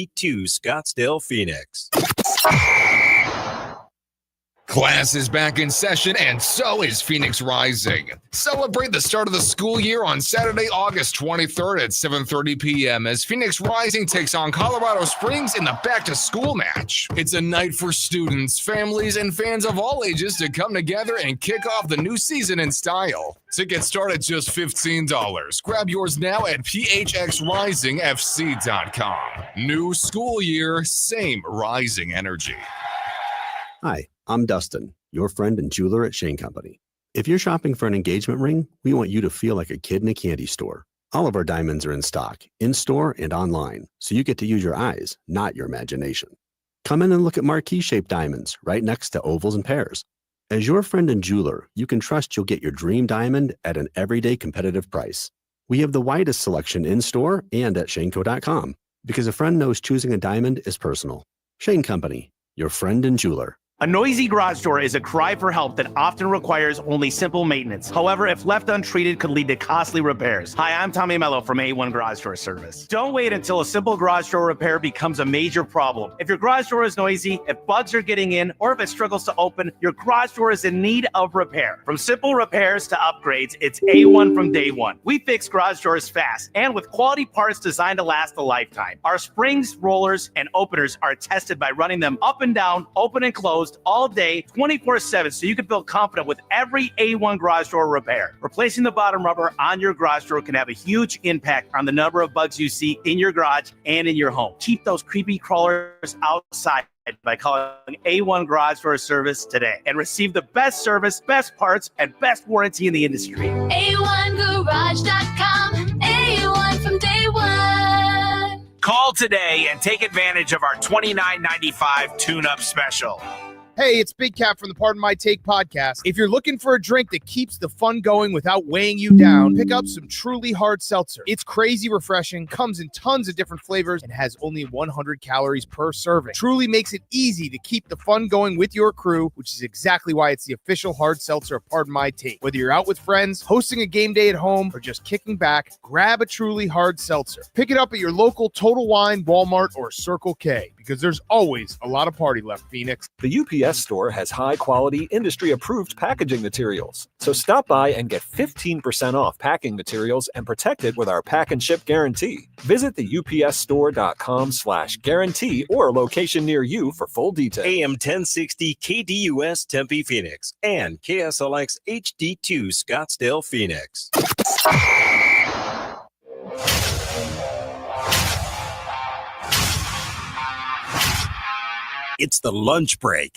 HD2 Scottsdale, Phoenix. Class is back in session, and so is Phoenix Rising. Celebrate the start of the school year on Saturday, August 23rd at 7:30 p.m. as Phoenix Rising takes on Colorado Springs in the back-to-school match. It's a night for students, families, and fans of all ages to come together and kick off the new season in style. Tickets start at just $15. Grab yours now at phxrisingfc.com. New school year, same rising energy. Hi, I'm Dustin, your friend and jeweler at Shane Company. If you're shopping for an engagement ring, we want you to feel like a kid in a candy store. All of our diamonds are in stock, in-store and online, so you get to use your eyes, not your imagination. Come in and look at marquee-shaped diamonds right next to ovals and pears. As your friend and jeweler, you can trust you'll get your dream diamond at an everyday competitive price. We have the widest selection in-store and at shaneco.com, because a friend knows choosing a diamond is personal. Shane Company, your friend and jeweler. A noisy garage door is a cry for help that often requires only simple maintenance. However, if left untreated, could lead to costly repairs. Hi, I'm Tommy Mello from A1 Garage Door Service. Don't wait until a simple garage door repair becomes a major problem. If your garage door is noisy, if bugs are getting in, or if it struggles to open, your garage door is in need of repair. From simple repairs to upgrades, it's A1 from day one. We fix garage doors fast and with quality parts designed to last a lifetime. Our springs, rollers, and openers are tested by running them up and down, open and closed, all day, 24/7, so you can feel confident with every A1 garage door repair. Replacing the bottom rubber on your garage door can have a huge impact on the number of bugs you see in your garage and in your home. Keep those creepy crawlers outside by calling A1 Garage Door Service today and receive the best service, best parts, and best warranty in the industry. A1Garage.com, A1 from day one. Call today and take advantage of our $29.95 tune-up special. Hey, it's Big Cat from the Pardon My Take podcast. If you're looking for a drink that keeps the fun going without weighing you down, pick up some Truly Hard Seltzer. It's crazy refreshing, comes in tons of different flavors, and has only 100 calories per serving. Truly makes it easy to keep the fun going with your crew, which is exactly why it's the official hard seltzer of Pardon My Take. Whether you're out with friends, hosting a game day at home, or just kicking back, grab a Truly Hard Seltzer. Pick it up at your local Total Wine, Walmart, or Circle K, because there's always a lot of party left, Phoenix. The UPS store has high-quality, industry-approved packaging materials. So stop by and get 15% off packing materials and protect it with our pack and ship guarantee. Visit the upsstore.com/guarantee or a location near you for full details. AM 1060 KDUS Tempe, Phoenix, and KSLX HD2 Scottsdale, Phoenix. It's the lunch break.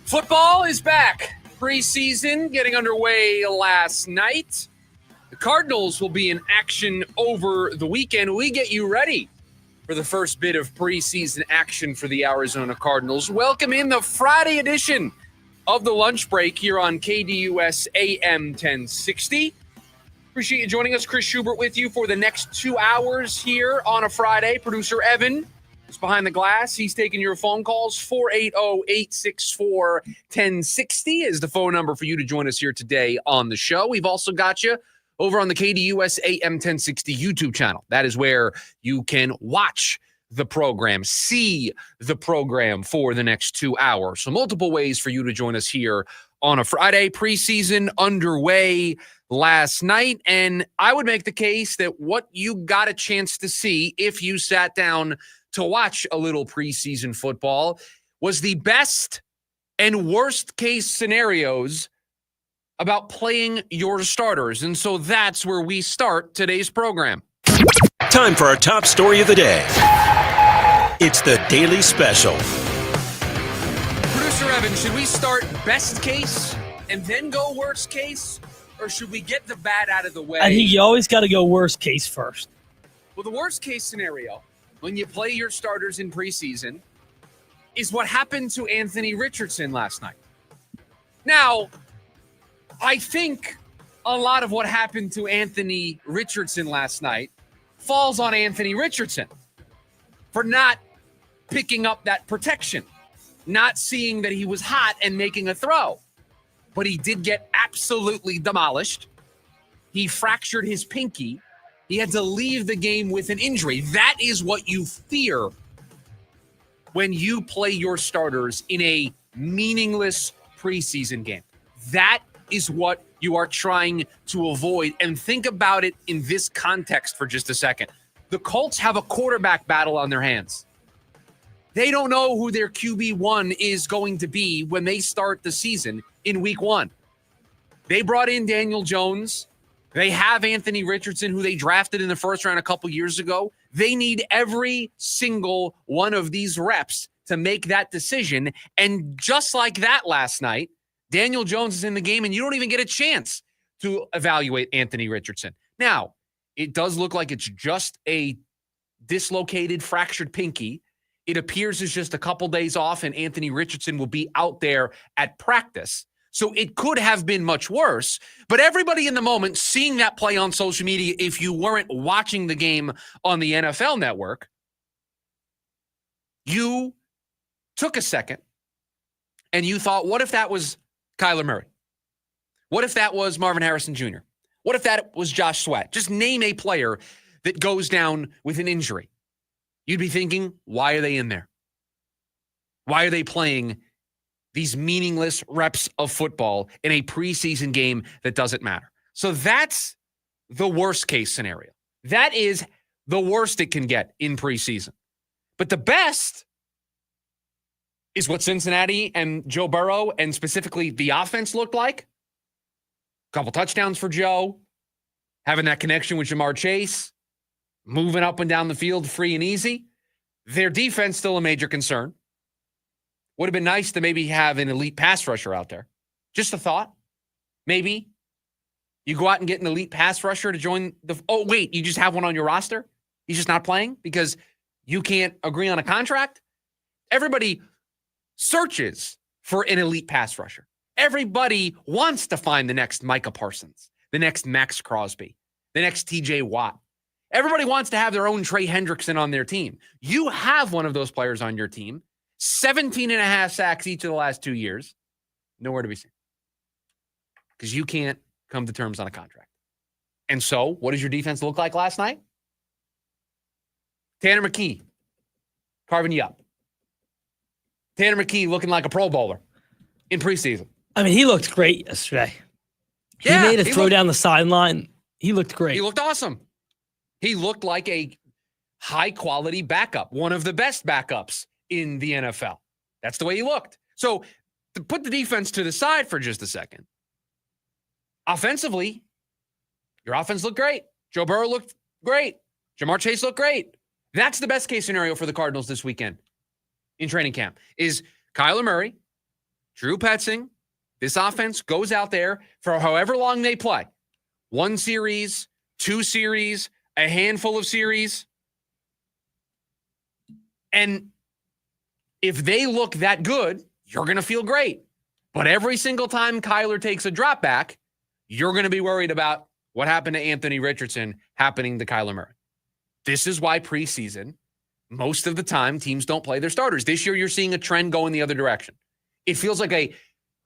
Football is back. Preseason getting underway last night. The Cardinals will be in action over the weekend. We get you ready for the first bit of preseason action for the Arizona Cardinals. Welcome in the Friday edition of the lunch break here on KDUS AM 1060. Appreciate you joining us. Chris Schubert with you for the next 2 hours here on a Friday. Producer Evan is behind the glass. He's taking your phone calls. 480-864-1060 is the phone number for you to join us here today on the show. We've also got you over on the KDUS AM 1060 YouTube channel. That is where you can watch the program, see the program for the next 2 hours. So multiple ways for you to join us here on a Friday. Preseason underway last night, and I would make the case that what you got a chance to see if you sat down to watch a little preseason football was the best and worst case scenarios about playing your starters. And so that's where we start today's program. Time for our top story of the day. It's the Daily Special. Producer Evan, should we start best case and then go worst case? Or should we get the bad out of the way? I think you always got to go worst case first. Well, the worst case scenario, when you play your starters in preseason, is what happened to Anthony Richardson last night. Now, I think a lot of what happened to Anthony Richardson last night falls on Anthony Richardson for not picking up that protection, not seeing that he was hot and making a throw. but he did get absolutely demolished. He fractured his pinky. He had to leave the game with an injury. That is what you fear when you play your starters in a meaningless preseason game. That is what you are trying to avoid. And think about it in this context for just a second. The Colts have a quarterback battle on their hands. They don't know who their QB1 is going to be when they start the season in week 1. They brought in Daniel Jones. They have Anthony Richardson, who they drafted in the first round a couple years ago. They need every single one of these reps to make that decision. And just like that last night, Daniel Jones is in the game, and you don't even get a chance to evaluate Anthony Richardson. Now, it does look like it's just a dislocated, fractured pinky. It appears it's just a couple days off, and Anthony Richardson will be out there at practice. So it could have been much worse. But everybody in the moment seeing that play on social media, if you weren't watching the game on the NFL Network, you took a second and you thought, what if that was Kyler Murray? What if that was Marvin Harrison Jr.? What if that was Josh Sweat? Just name a player that goes down with an injury. You'd be thinking, why are they in there? Why are they playing these meaningless reps of football in a preseason game that doesn't matter? So that's the worst case scenario. That is the worst it can get in preseason. But the best is what Cincinnati and Joe Burrow and specifically the offense looked like. A couple touchdowns for Joe, having that connection with Jamar Chase, moving up and down the field free and easy. Their defense still a major concern. Would have been nice to maybe have an elite pass rusher out there. Just a thought. Maybe you go out and get an elite pass rusher to join the... Oh, wait, you just have one on your roster? He's just not playing because you can't agree on a contract? Everybody searches for an elite pass rusher. Everybody wants to find the next Micah Parsons, the next Max Crosby, the next TJ Watt. Everybody wants to have their own Trey Hendrickson on their team. You have one of those players on your team. 17 and a half sacks each of the last 2 years. Nowhere to be seen. Because you can't come to terms on a contract. And so, what does your defense look like last night? Tanner McKee carving you up. Tanner McKee looking like a Pro Bowler in preseason. I mean, he looked great yesterday. He made a throw down the sideline. He looked great. He looked awesome. He looked like a high-quality backup, one of the best backups in the NFL. That's the way he looked. So to put the defense to the side for just a second, offensively, your offense looked great. Joe Burrow looked great. Jamar Chase looked great. That's the best case scenario for the Cardinals this weekend in training camp is Kyler Murray, Drew Petzing. This offense goes out there for however long they play. 1 series, 2 series, a handful of series. And if they look that good, you're going to feel great. But every single time Kyler takes a drop back, you're going to be worried about what happened to Anthony Richardson happening to Kyler Murray. This is why preseason, most of the time, teams don't play their starters. This year, you're seeing a trend going the other direction. It feels like a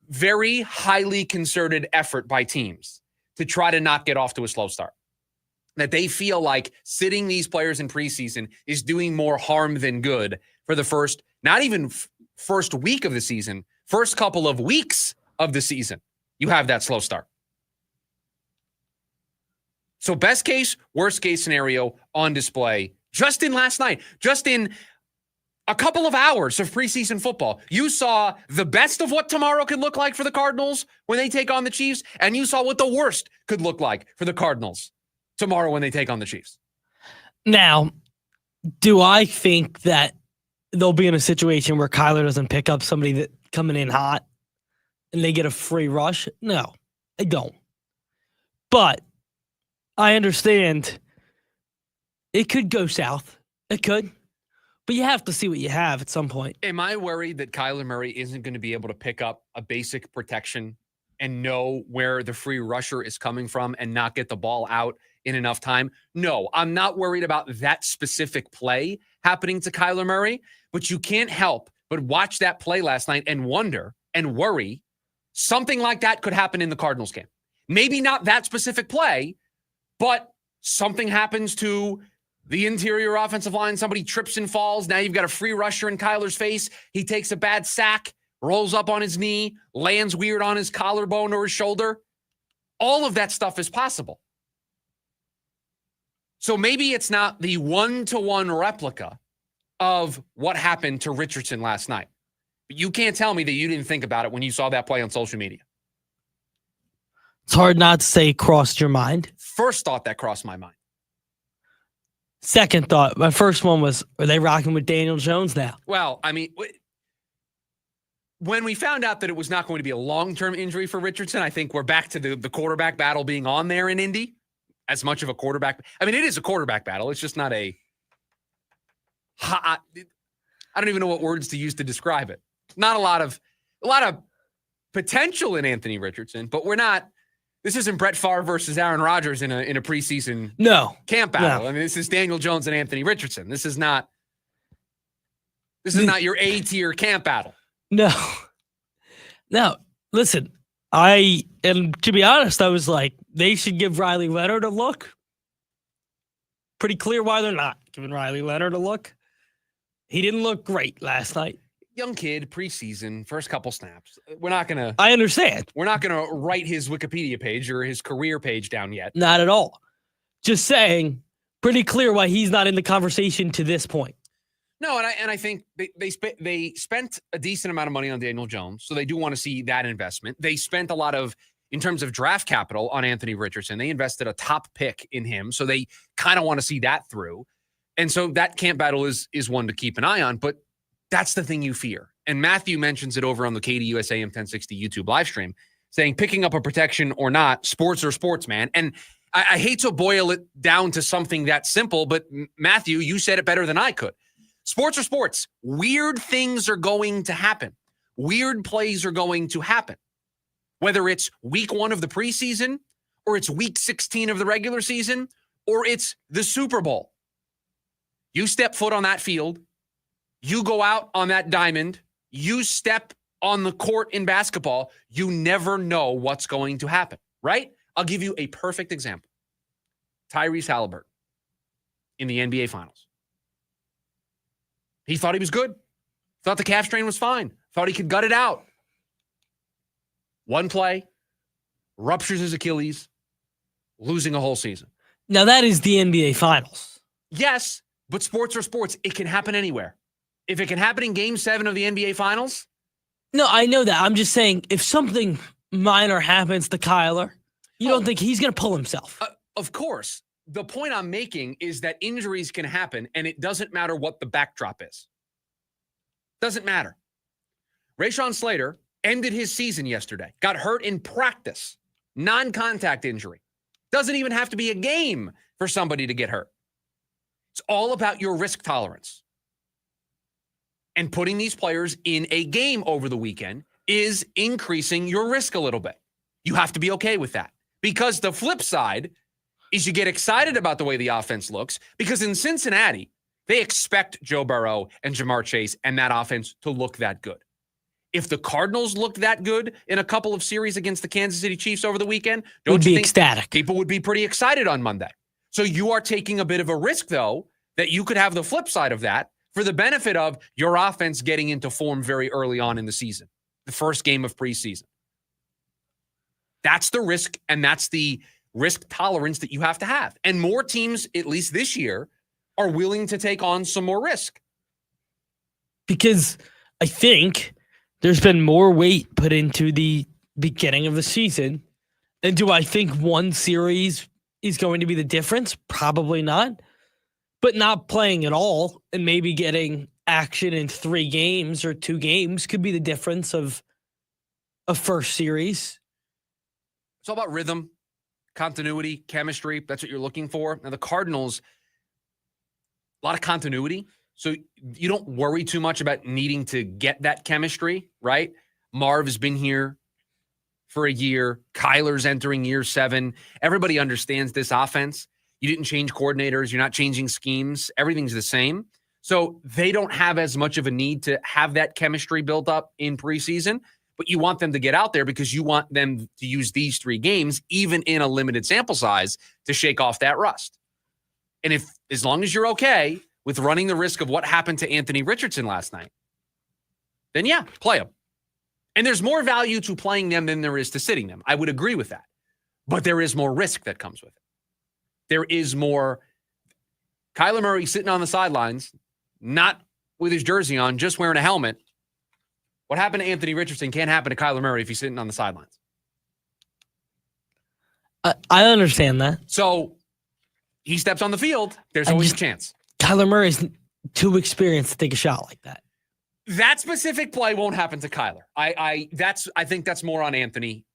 very highly concerted effort by teams to try to not get off to a slow start. That they feel like sitting these players in preseason is doing more harm than good for the first, not even first week of the season, first couple of weeks of the season. You have that slow start. So best case, worst case scenario on display just in last night, just in a couple of hours of preseason football. You saw the best of what tomorrow could look like for the Cardinals when they take on the Chiefs, and you saw what the worst could look like for the Cardinals tomorrow when they take on the Chiefs. Now, do I think that they'll be in a situation where Kyler doesn't pick up somebody that coming in hot and they get a free rush? No, I don't. But I understand it could go south. It could. But you have to see what you have at some point. Am I worried that Kyler Murray isn't going to be able to pick up a basic protection and know where the free rusher is coming from and not get the ball out in enough time? No, I'm not worried about that specific play happening to Kyler Murray, but you can't help but watch that play last night and wonder and worry Something like that could happen in the Cardinals game. Maybe not that specific play, but something happens to the interior offensive line. Somebody trips and falls. Now you've got a free rusher in Kyler's face. He takes a bad sack, rolls up on his knee, lands weird on his collarbone or his shoulder. All of that stuff is possible. So maybe it's not the one-to-one replica of what happened to Richardson last night. But you can't tell me that you didn't think about it when you saw that play on social media. It's hard not to say crossed your mind. First thought that crossed my mind. Second thought, my first one was, are they rocking with Daniel Jones now? Well, I mean, when we found out that it was not going to be a long-term injury for Richardson, I think we're back to the quarterback battle being on there in Indy. As much of a quarterback. I mean, it is a quarterback battle. It's just not a hot. I don't even know what words to use to describe it. Not a lot of potential in Anthony Richardson, but we're not. This isn't Brett Favre versus Aaron Rodgers in a preseason camp battle. No. I mean, this is Daniel Jones and Anthony Richardson. This is not your A-tier camp battle. No. Listen, and to be honest, I was like, they should give Riley Leonard a look. Pretty clear why they're not giving Riley Leonard a look. He didn't look great last night. Young kid, preseason, first couple snaps. We're not going to. I understand. We're not going to write his Wikipedia page or his career page down yet. Not at all. Just saying, pretty clear why he's not in the conversation to this point. No, and I think they spent a decent amount of money on Daniel Jones, so they do want to see that investment. They spent a lot of, in terms of draft capital, on Anthony Richardson. They invested a top pick in him, so they kind of want to see that through. And so that camp battle is one to keep an eye on, but that's the thing you fear. And Matthew mentions it over on the KDUS AM 1060 YouTube live stream, saying picking up a protection or not, sports are sports, man. And I hate to boil it down to something that simple, but Matthew, you said it better than I could. Sports are sports. Weird things are going to happen. Weird plays are going to happen. Whether it's week 1 of the preseason, or it's week 16 of the regular season, or it's the Super Bowl. You step foot on that field, you go out on that diamond, you step on the court in basketball, you never know what's going to happen, right? I'll give you a perfect example. Tyrese Halliburton in the NBA Finals. He thought he was good. Thought the calf strain was fine. Thought he could gut it out. One play, ruptures his Achilles, losing a whole season. Now that is the NBA Finals. Yes, but sports are sports. It can happen anywhere. If it can happen in Game 7 of the NBA Finals. No, I know that. I'm just saying, if something minor happens to Kyler, you don't think he's going to pull himself. Of course. The point I'm making is that injuries can happen, and it doesn't matter what the backdrop is. Doesn't matter. Rashawn Slater ended his season yesterday. Got hurt in practice. Non-contact injury. Doesn't even have to be a game for somebody to get hurt. It's all about your risk tolerance. And putting these players in a game over the weekend is increasing your risk a little bit. You have to be okay with that. Because the flip side is you get excited about the way the offense looks, because in Cincinnati, they expect Joe Burrow and Jamar Chase and that offense to look that good. If the Cardinals looked that good in a couple of series against the Kansas City Chiefs over the weekend, don't you think ecstatic? People would be pretty excited on Monday. So you are taking a bit of a risk, though, that you could have the flip side of that for the benefit of your offense getting into form very early on in the season, the first game of preseason. That's the risk, and that's the risk tolerance that you have to have. And more teams, at least this year, are willing to take on some more risk. Because I think there's been more weight put into the beginning of the season. And do I think one series is going to be the difference? Probably not. But not playing at all and maybe getting action in 3 games or 2 games could be the difference of a first series. It's all about rhythm, continuity, chemistry. That's what you're looking for. Now, the Cardinals, a lot of continuity. So you don't worry too much about needing to get that chemistry, right? Marv has been here for a year. Kyler's entering year 7. Everybody understands this offense. You didn't change coordinators. You're not changing schemes. Everything's the same. So they don't have as much of a need to have that chemistry built up in preseason. but you want them to get out there because you want them to use these 3 games, even in a limited sample size, to shake off that rust. And as long as you're okay with running the risk of what happened to Anthony Richardson last night, then yeah, play them. And there's more value to playing them than there is to sitting them. I would agree with that. But there is more risk that comes with it. There is more. Kyler Murray sitting on the sidelines, not with his jersey on, just wearing a helmet. What happened to Anthony Richardson can't happen to Kyler Murray if he's sitting on the sidelines. I understand that. So he steps on the field, there's always a chance. Kyler Murray's too experienced to take a shot like that. That specific play won't happen to Kyler. I think that's more on Anthony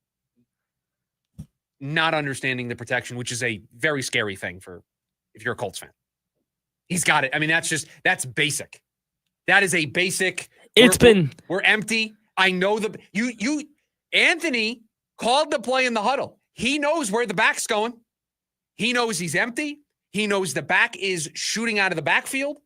not understanding the protection, which is a very scary thing for if you're a Colts fan. He's got it. I mean, that's basic. That is a basic. We're empty. I know Anthony called the play in the huddle. He knows where the back's going. He knows he's empty. He knows the back is shooting out of the backfield.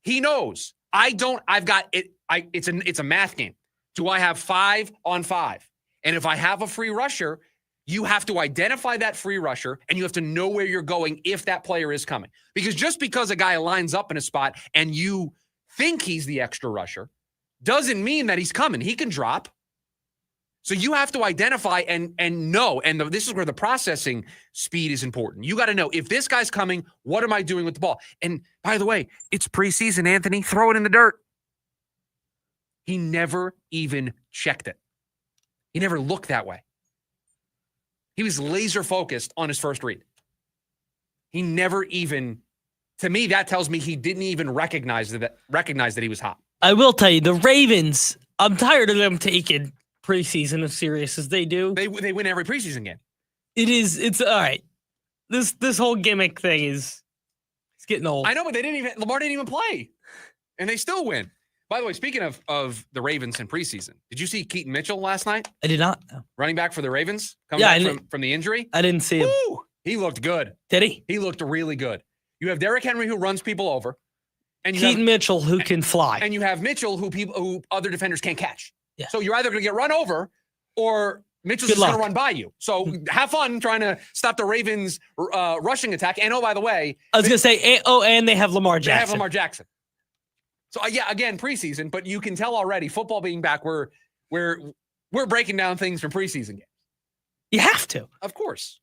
He knows. I've got it. It's a math game. Do I have 5 on 5? And if I have a free rusher, you have to identify that free rusher and you have to know where you're going if that player is coming. Because just because a guy lines up in a spot and you think he's the extra rusher doesn't mean that he's coming. He can drop. So you have to identify and know. And this is where the processing speed is important. You got to know, if this guy's coming, what am I doing with the ball? And by the way, it's preseason, Anthony. Throw it in the dirt. He never even checked it. He never looked that way. He was laser focused on his first read. He never even, to me, that tells me he didn't even recognize that he was hot. I will tell you, the Ravens, I'm tired of them taking preseason as serious as they do. They win every preseason game. It's all right. This whole gimmick thing it's getting old. I know, but Lamar didn't even play. And they still win. By the way, speaking of the Ravens in preseason, did you see Keaton Mitchell last night? I did not. No. Running back for the Ravens? Coming back from the injury? I didn't see him. Woo! He looked good. Did he? He looked really good. You have Derrick Henry who runs people over. And Keaton Mitchell who can fly. And you have Mitchell who other defenders can't catch. Yeah. So you're either going to get run over or Mitchell's just going to run by you. So have fun trying to stop the Ravens rushing attack. And oh, by the way. I was going to say, and they have Lamar Jackson. They have Lamar Jackson. So yeah, again, preseason, but you can tell already, football being back, we're breaking down things from preseason games. You have to. Of course.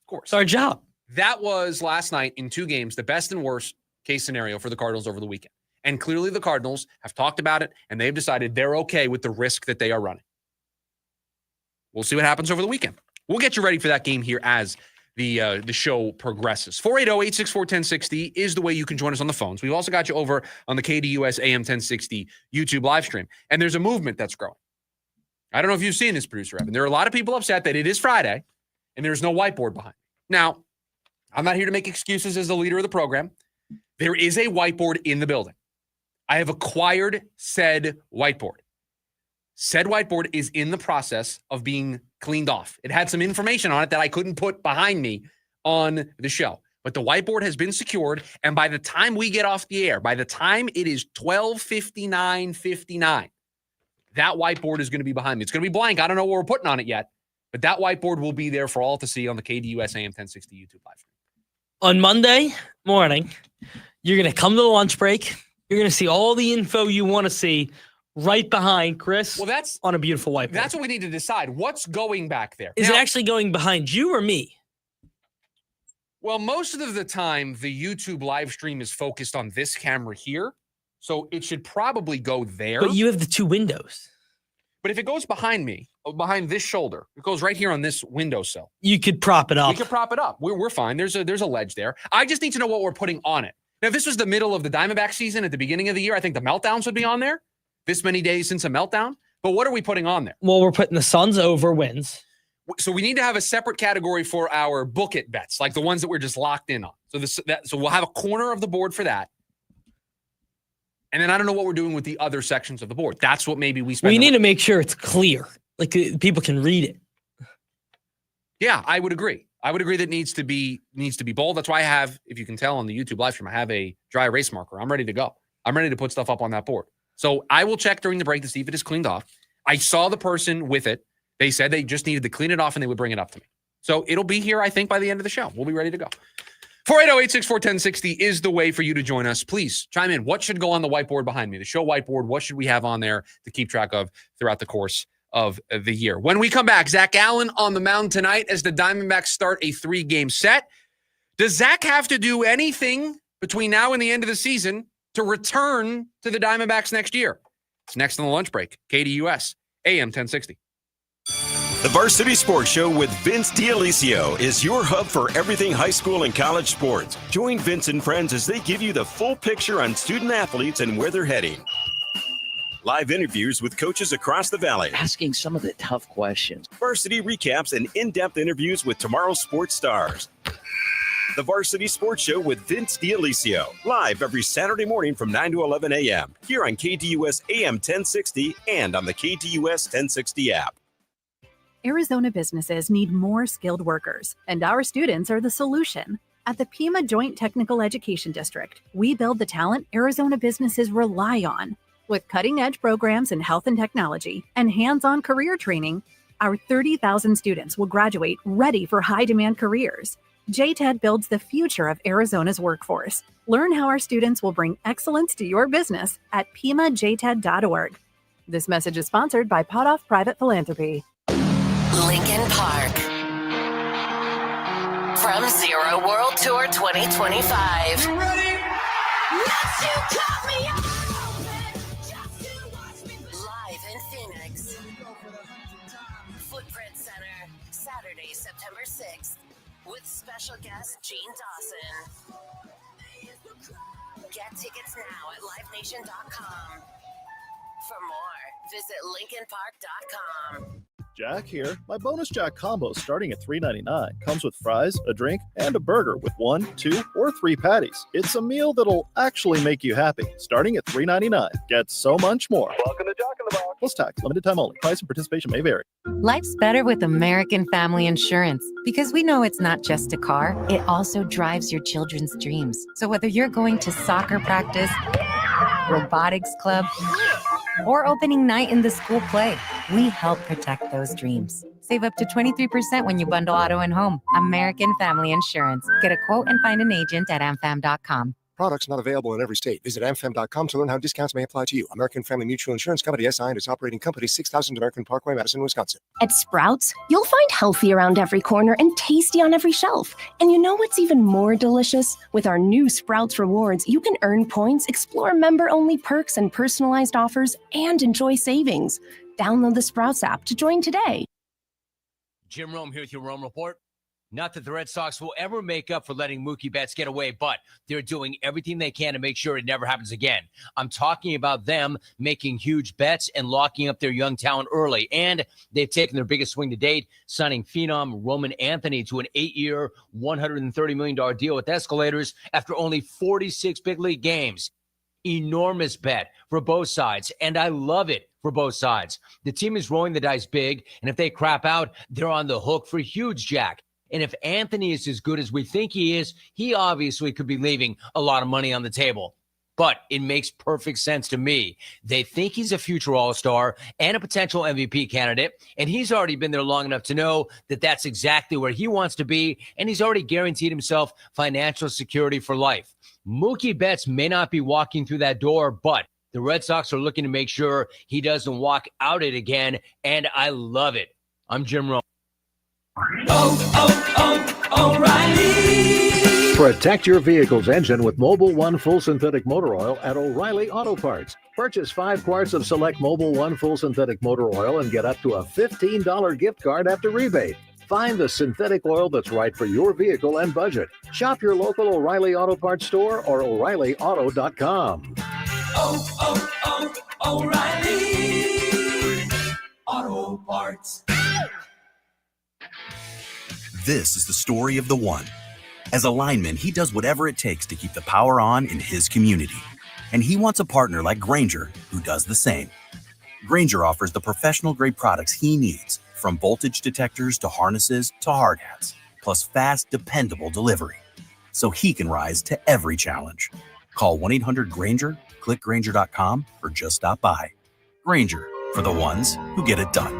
It's our job. That was last night in 2 games, the best and worst case scenario for the Cardinals over the weekend. And clearly the Cardinals have talked about it, and they've decided they're okay with the risk that they are running. We'll see what happens over the weekend. We'll get you ready for that game here as the show progresses. 480-864-1060 is the way you can join us on the phones. We've also got you over on the KDUS AM 1060 YouTube live stream. And there's a movement that's growing. I don't know if you've seen this, producer Evan. There are a lot of people upset that it is Friday and there's no whiteboard behind me. Now, I'm not here to make excuses as the leader of the program. There is a whiteboard in the building. I have acquired said whiteboard. Said whiteboard is in the process of being cleaned off. It had some information on it that I couldn't put behind me on the show. But the whiteboard has been secured, and by the time we get off the air, by the time it is 12:59:59, that whiteboard is going to be behind me. It's going to be blank. I don't know what we're putting on it yet, but that whiteboard will be there for all to see on the KDUS AM 1060 YouTube live stream. On Monday morning, you're going to come to the lunch break. You're going to see all the info you want to see right behind Chris. Well, that's on a beautiful whiteboard. That's what we need to decide. What's going back there? Is it actually going behind you or me? Well, most of the time, the YouTube live stream is focused on this camera here, so it should probably go there. But you have the 2 windows. But if it goes behind me, behind this shoulder, it goes right here on this windowsill. You could prop it up. We could prop it up. We're fine. There's a ledge there. I just need to know what we're putting on it. Now, if this was the middle of the Diamondback season at the beginning of the year, I think the meltdowns would be on there. This many days since a meltdown. But what are we putting on there? Well, we're putting the Suns over wins. So we need to have a separate category for our book it bets, like the ones that we're just locked in on. So we'll have a corner of the board for that. And then I don't know what we're doing with the other sections of the board. That's what maybe we spend. We need to make sure it's clear, like people can read it. Yeah, I would agree. I would agree that needs to be bold. That's why I have, if you can tell on the YouTube live stream, I have a dry erase marker. I'm ready to go. I'm ready to put stuff up on that board. So I will check during the break to see if it is cleaned off. I saw the person with it. They said they just needed to clean it off and they would bring it up to me. So it'll be here, I think, by the end of the show. We'll be ready to go. 480-864-1060 is the way for you to join us. Please chime in. What should go on the whiteboard behind me? The show whiteboard, what should we have on there to keep track of throughout the course of the year? When we come back, Zac Gallen on the mound tonight as the Diamondbacks start a 3-game set. Does Zac have to do anything between now and the end of the season to return to the Diamondbacks next year? It's next on the lunch break. KDUS, AM 1060. The Varsity Sports Show with Vince D'Alessio is your hub for everything high school and college sports. Join Vince and friends as they give you the full picture on student athletes and where they're heading. Live interviews with coaches across the valley. Asking some of the tough questions. Varsity recaps and in-depth interviews with tomorrow's sports stars. The Varsity Sports Show with Vince D'Alessio. Live every Saturday morning from 9 to 11 a.m. here on KDUS AM 1060 and on the KDUS 1060 app. Arizona businesses need more skilled workers, and our students are the solution. At the Pima Joint Technical Education District, we build the talent Arizona businesses rely on. With cutting-edge programs in health and technology and hands-on career training, our 30,000 students will graduate ready for high-demand careers. JTED builds the future of Arizona's workforce. Learn how our students will bring excellence to your business at pimajted.org. This message is sponsored by Potoff Private Philanthropy. Lincoln Park. From Zero World Tour 2025. You ready? Yes, you cut me open just to watch me. Live in Phoenix. Footprint Center, Saturday, September 6th, with special guest Gene Dawson. Get tickets now at livenation.com. For more, visit lincolnpark.com. Jack here. My bonus Jack combo starting at $3.99 comes with fries, a drink, and a burger with 1, 2, or 3 patties. It's a meal that'll actually make you happy. Starting at $3.99. Get so much more. Welcome to Jack in the Box. Plus tax. Limited time only. Price and participation may vary. Life's better with American Family Insurance because we know it's not just a car. It also drives your children's dreams. So whether you're going to soccer practice, robotics club, or opening night in the school play, we help protect those dreams. Save up to 23% when you bundle auto and home. American Family Insurance. Get a quote and find an agent at amfam.com. Products not available in every state. Visit amfam.com to learn how discounts may apply to you. American Family Mutual Insurance Company, SI, and its operating company, 6000 American Parkway, Madison, Wisconsin. At Sprouts, you'll find healthy around every corner and tasty on every shelf. And you know what's even more delicious? With our new Sprouts Rewards, you can earn points, explore member-only perks and personalized offers, and enjoy savings. Download the Sprouts app to join today. Jim Rome here with your Rome Report. Not that the Red Sox will ever make up for letting Mookie Betts get away, but they're doing everything they can to make sure it never happens again. I'm talking about them making huge bets and locking up their young talent early. And they've taken their biggest swing to date, signing phenom Roman Anthony to an 8-year, $130 million deal with escalators after only 46 big league games. Enormous bet for both sides, and I love it for both sides. The team is rolling the dice big, and if they crap out, they're on the hook for huge jack. And if Anthony is as good as we think he is, he obviously could be leaving a lot of money on the table. But it makes perfect sense to me. They think he's a future All-Star and a potential MVP candidate, and he's already been there long enough to know that that's exactly where he wants to be, and he's already guaranteed himself financial security for life. Mookie Betts may not be walking through that door, but the Red Sox are looking to make sure he doesn't walk out it again, and I love it. I'm Jim Rome. O'Reilly. Protect your vehicle's engine with Mobil 1 Full Synthetic Motor Oil at O'Reilly Auto Parts. Purchase 5 quarts of select Mobil 1 Full Synthetic Motor Oil and get up to a $15 gift card after rebate. Find the synthetic oil that's right for your vehicle and budget. Shop your local O'Reilly Auto Parts store or O'ReillyAuto.com. O'Reilly Auto Parts. This is the story of the one. As a lineman, he does whatever it takes to keep the power on in his community. And he wants a partner like Grainger who does the same. Grainger offers the professional-grade products he needs, from voltage detectors to harnesses to hard hats, plus fast, dependable delivery, so he can rise to every challenge. Call 1-800-GRAINGER, click Grainger.com, or just stop by. Grainger, for the ones who get it done.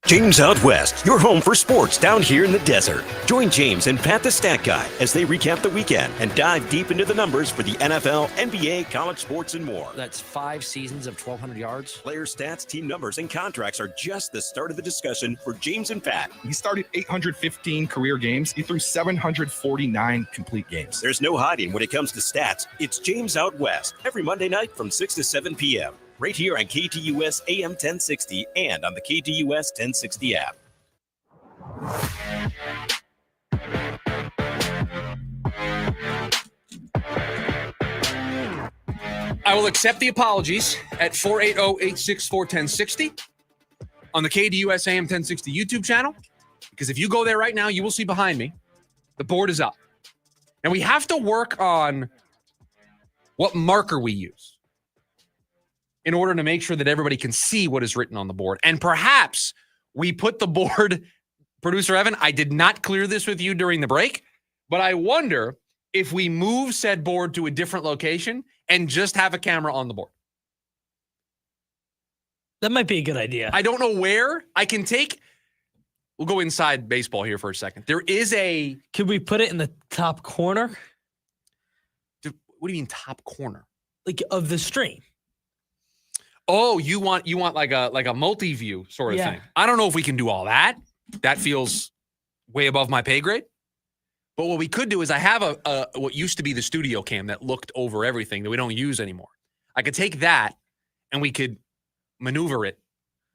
James Out West, your home for sports down here in the desert. Join James and Pat the Stat Guy as they recap the weekend and dive deep into the numbers for the NFL, NBA, college sports, and more. That's 5 seasons of 1,200 yards. Player stats, team numbers, and contracts are just the start of the discussion for James and Pat. He started 815 career games. He threw 749 complete games. There's no hiding when it comes to stats. It's James Out West every Monday night from 6 to 7 p.m. right here on KTUS AM 1060 and on the KTUS 1060 app. I will accept the apologies at 480-864-1060 on the KDUS AM 1060 YouTube channel, because if you go there right now, you will see behind me, the board is up. And we have to work on what marker we use in order to make sure that everybody can see what is written on the board. And perhaps we put the board, producer Evan, I did not clear this with you during the break, but I wonder if we move said board to a different location and just have a camera on the board. That might be a good idea. I don't know where. We'll go inside baseball here for a second. There is a... Could we put it in the top corner? What do you mean top corner? Like of the stream. Oh, you want like a multi-view sort of thing. I don't know if we can do all that. That feels way above my pay grade. But what we could do is I have a what used to be the studio cam that looked over everything that we don't use anymore. I could take that and we could maneuver it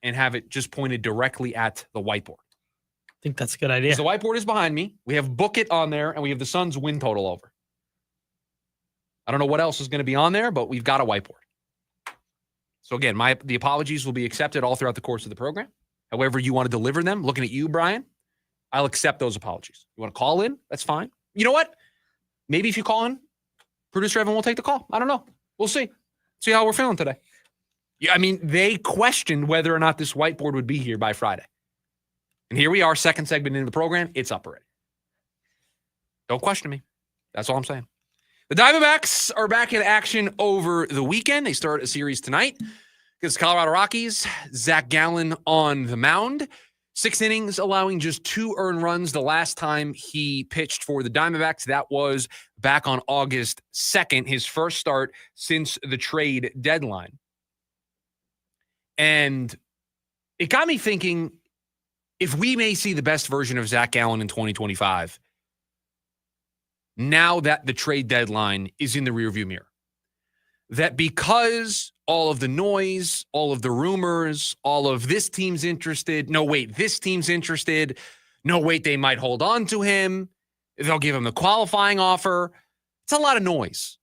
and have it just pointed directly at the whiteboard. I think that's a good idea. The whiteboard is behind me. We have book it on there and we have the Suns win total over. I don't know what else is going to be on there, but we've got a whiteboard. So again, the apologies will be accepted all throughout the course of the program. However you want to deliver them, looking at you, Brian, I'll accept those apologies. You want to call in? That's fine. You know what? Maybe if you call in, producer Evan will take the call. I don't know. We'll see. See how we're feeling today. Yeah, I mean, they questioned whether or not this whiteboard would be here by Friday. And here we are, second segment into the program. It's up already. Don't question me. That's all I'm saying. The Diamondbacks are back in action over the weekend. They start a series tonight against Colorado Rockies. Zac Gallen on the mound. 6 innings, allowing just 2 earned runs the last time he pitched for the Diamondbacks. That was back on August 2nd, his first start since the trade deadline. And it got me thinking, if we may see the best version of Zac Gallen in 2025, now that the trade deadline is in the rearview mirror, that because all of the noise, all of the rumors, all of this team's interested, no, wait, this team's interested, no, wait, they might hold on to him, they'll give him the qualifying offer. It's a lot of noise.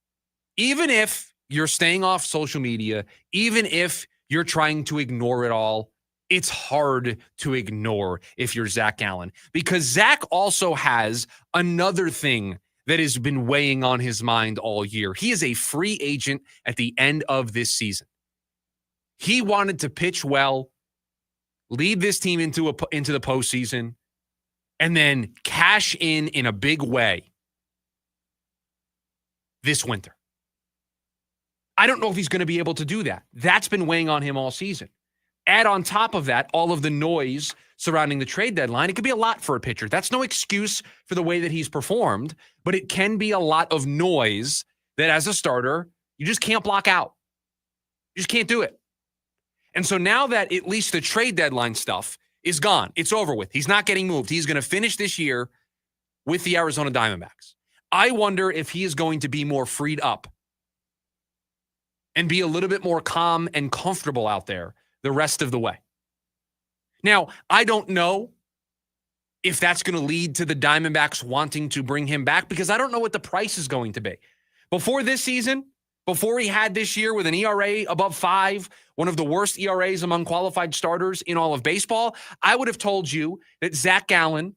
Even if you're staying off social media, even if you're trying to ignore it all, it's hard to ignore if you're Zac Gallen, because Zac also has another thing that has been weighing on his mind all year. He is a free agent at the end of this season. He wanted to pitch well, lead this team into the postseason, and then cash in a big way this winter. I don't know if he's going to be able to do that. That's been weighing on him all season. Add on top of that all of the noise surrounding the trade deadline. It could be a lot for a pitcher. That's no excuse for the way that he's performed, but it can be a lot of noise that as a starter, you just can't block out. You just can't do it. And so now that at least the trade deadline stuff is gone, it's over with. He's not getting moved. He's going to finish this year with the Arizona Diamondbacks. I wonder if he is going to be more freed up and be a little bit more calm and comfortable out there the rest of the way. Now, I don't know if that's going to lead to the Diamondbacks wanting to bring him back, because I don't know what the price is going to be. Before this season, before he had this year with an ERA above 5, one of the worst ERAs among qualified starters in all of baseball, I would have told you that Zac Gallen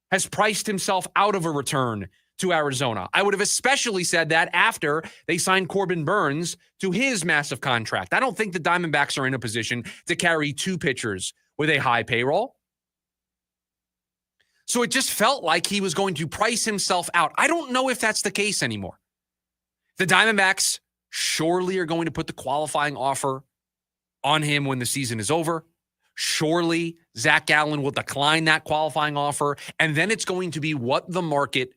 has priced himself out of a return to Arizona. I would have especially said that after they signed Corbin Burns to his massive contract. I don't think the Diamondbacks are in a position to carry 2 pitchers with a high payroll. So it just felt like he was going to price himself out. I don't know if that's the case anymore. The Diamondbacks surely are going to put the qualifying offer on him when the season is over. Surely Zac Gallen will decline that qualifying offer. And then it's going to be what the market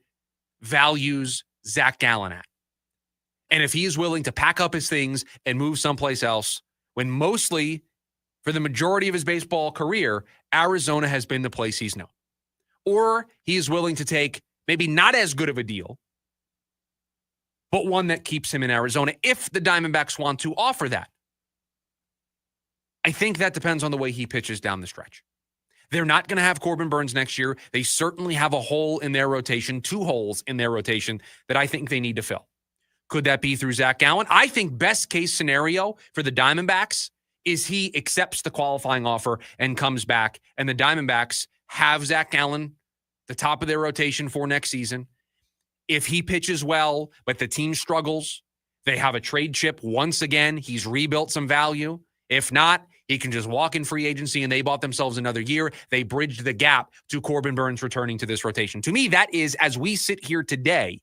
values Zac Gallen at. And if he is willing to pack up his things and move someplace else, when mostly for the majority of his baseball career, Arizona has been the place he's known. Or he is willing to take maybe not as good of a deal, but one that keeps him in Arizona if the Diamondbacks want to offer that. I think that depends on the way he pitches down the stretch. They're not going to have Corbin Burnes next year. They certainly have a hole in their rotation, 2 holes in their rotation that I think they need to fill. Could that be through Zac Gallen? I think best case scenario for the Diamondbacks is he accepts the qualifying offer and comes back, and the Diamondbacks have Zac Gallen, the top of their rotation for next season. If he pitches well, but the team struggles, they have a trade chip once again. He's rebuilt some value. If not, he can just walk in free agency and they bought themselves another year. They bridged the gap to Corbin Burnes returning to this rotation. To me, that is, as we sit here today,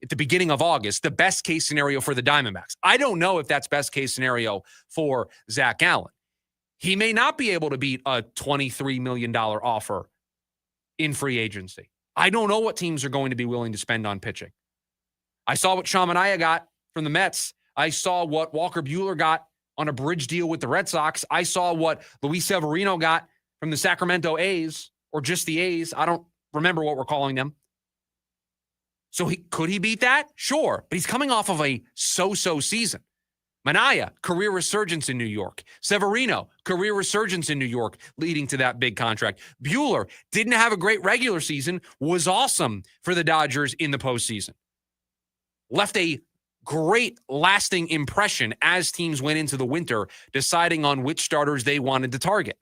at the beginning of August, the best case scenario for the Diamondbacks. I don't know if that's best case scenario for Zac Gallen. He may not be able to beat a $23 million offer in free agency. I don't know what teams are going to be willing to spend on pitching. I saw what Sean Manaea got from the Mets. I saw what Walker Buehler got on a bridge deal with the Red Sox. I saw what Luis Severino got from the Sacramento A's, or just the A's. I don't remember what we're calling them. So could he beat that? Sure. But he's coming off of a so-so season. Manaea, career resurgence in New York. Severino, career resurgence in New York, leading to that big contract. Buehler didn't have a great regular season, was awesome for the Dodgers in the postseason. Left a great lasting impression as teams went into the winter, deciding on which starters they wanted to target.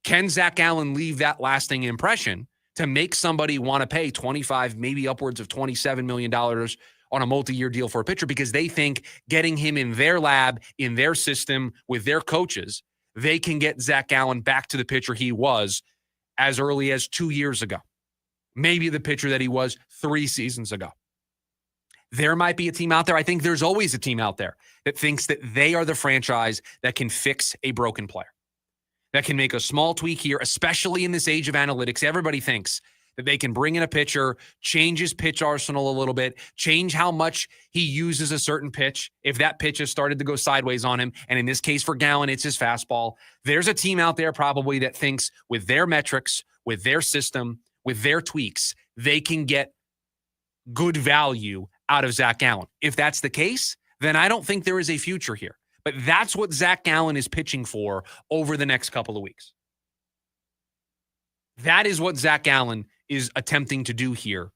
Can Zac Gallen leave that lasting impression to make somebody want to pay $25, maybe upwards of $27 million on a multi-year deal for a pitcher because they think getting him in their lab, in their system, with their coaches, they can get Zac Gallen back to the pitcher he was as early as 2 years ago. Maybe the pitcher that he was 3 seasons ago. There might be a team out there. I think there's always a team out there that thinks that they are the franchise that can fix a broken player, that can make a small tweak here, especially in this age of analytics. Everybody thinks that they can bring in a pitcher, change his pitch arsenal a little bit, change how much he uses a certain pitch if that pitch has started to go sideways on him. And in this case for Gallen, it's his fastball. There's a team out there probably that thinks with their metrics, with their system, with their tweaks, they can get good value out of Zac Gallen. If that's the case, then I don't think there is a future here. But that's what Zac Gallen is pitching for over the next couple of weeks. That is what Zac Gallen is attempting to do here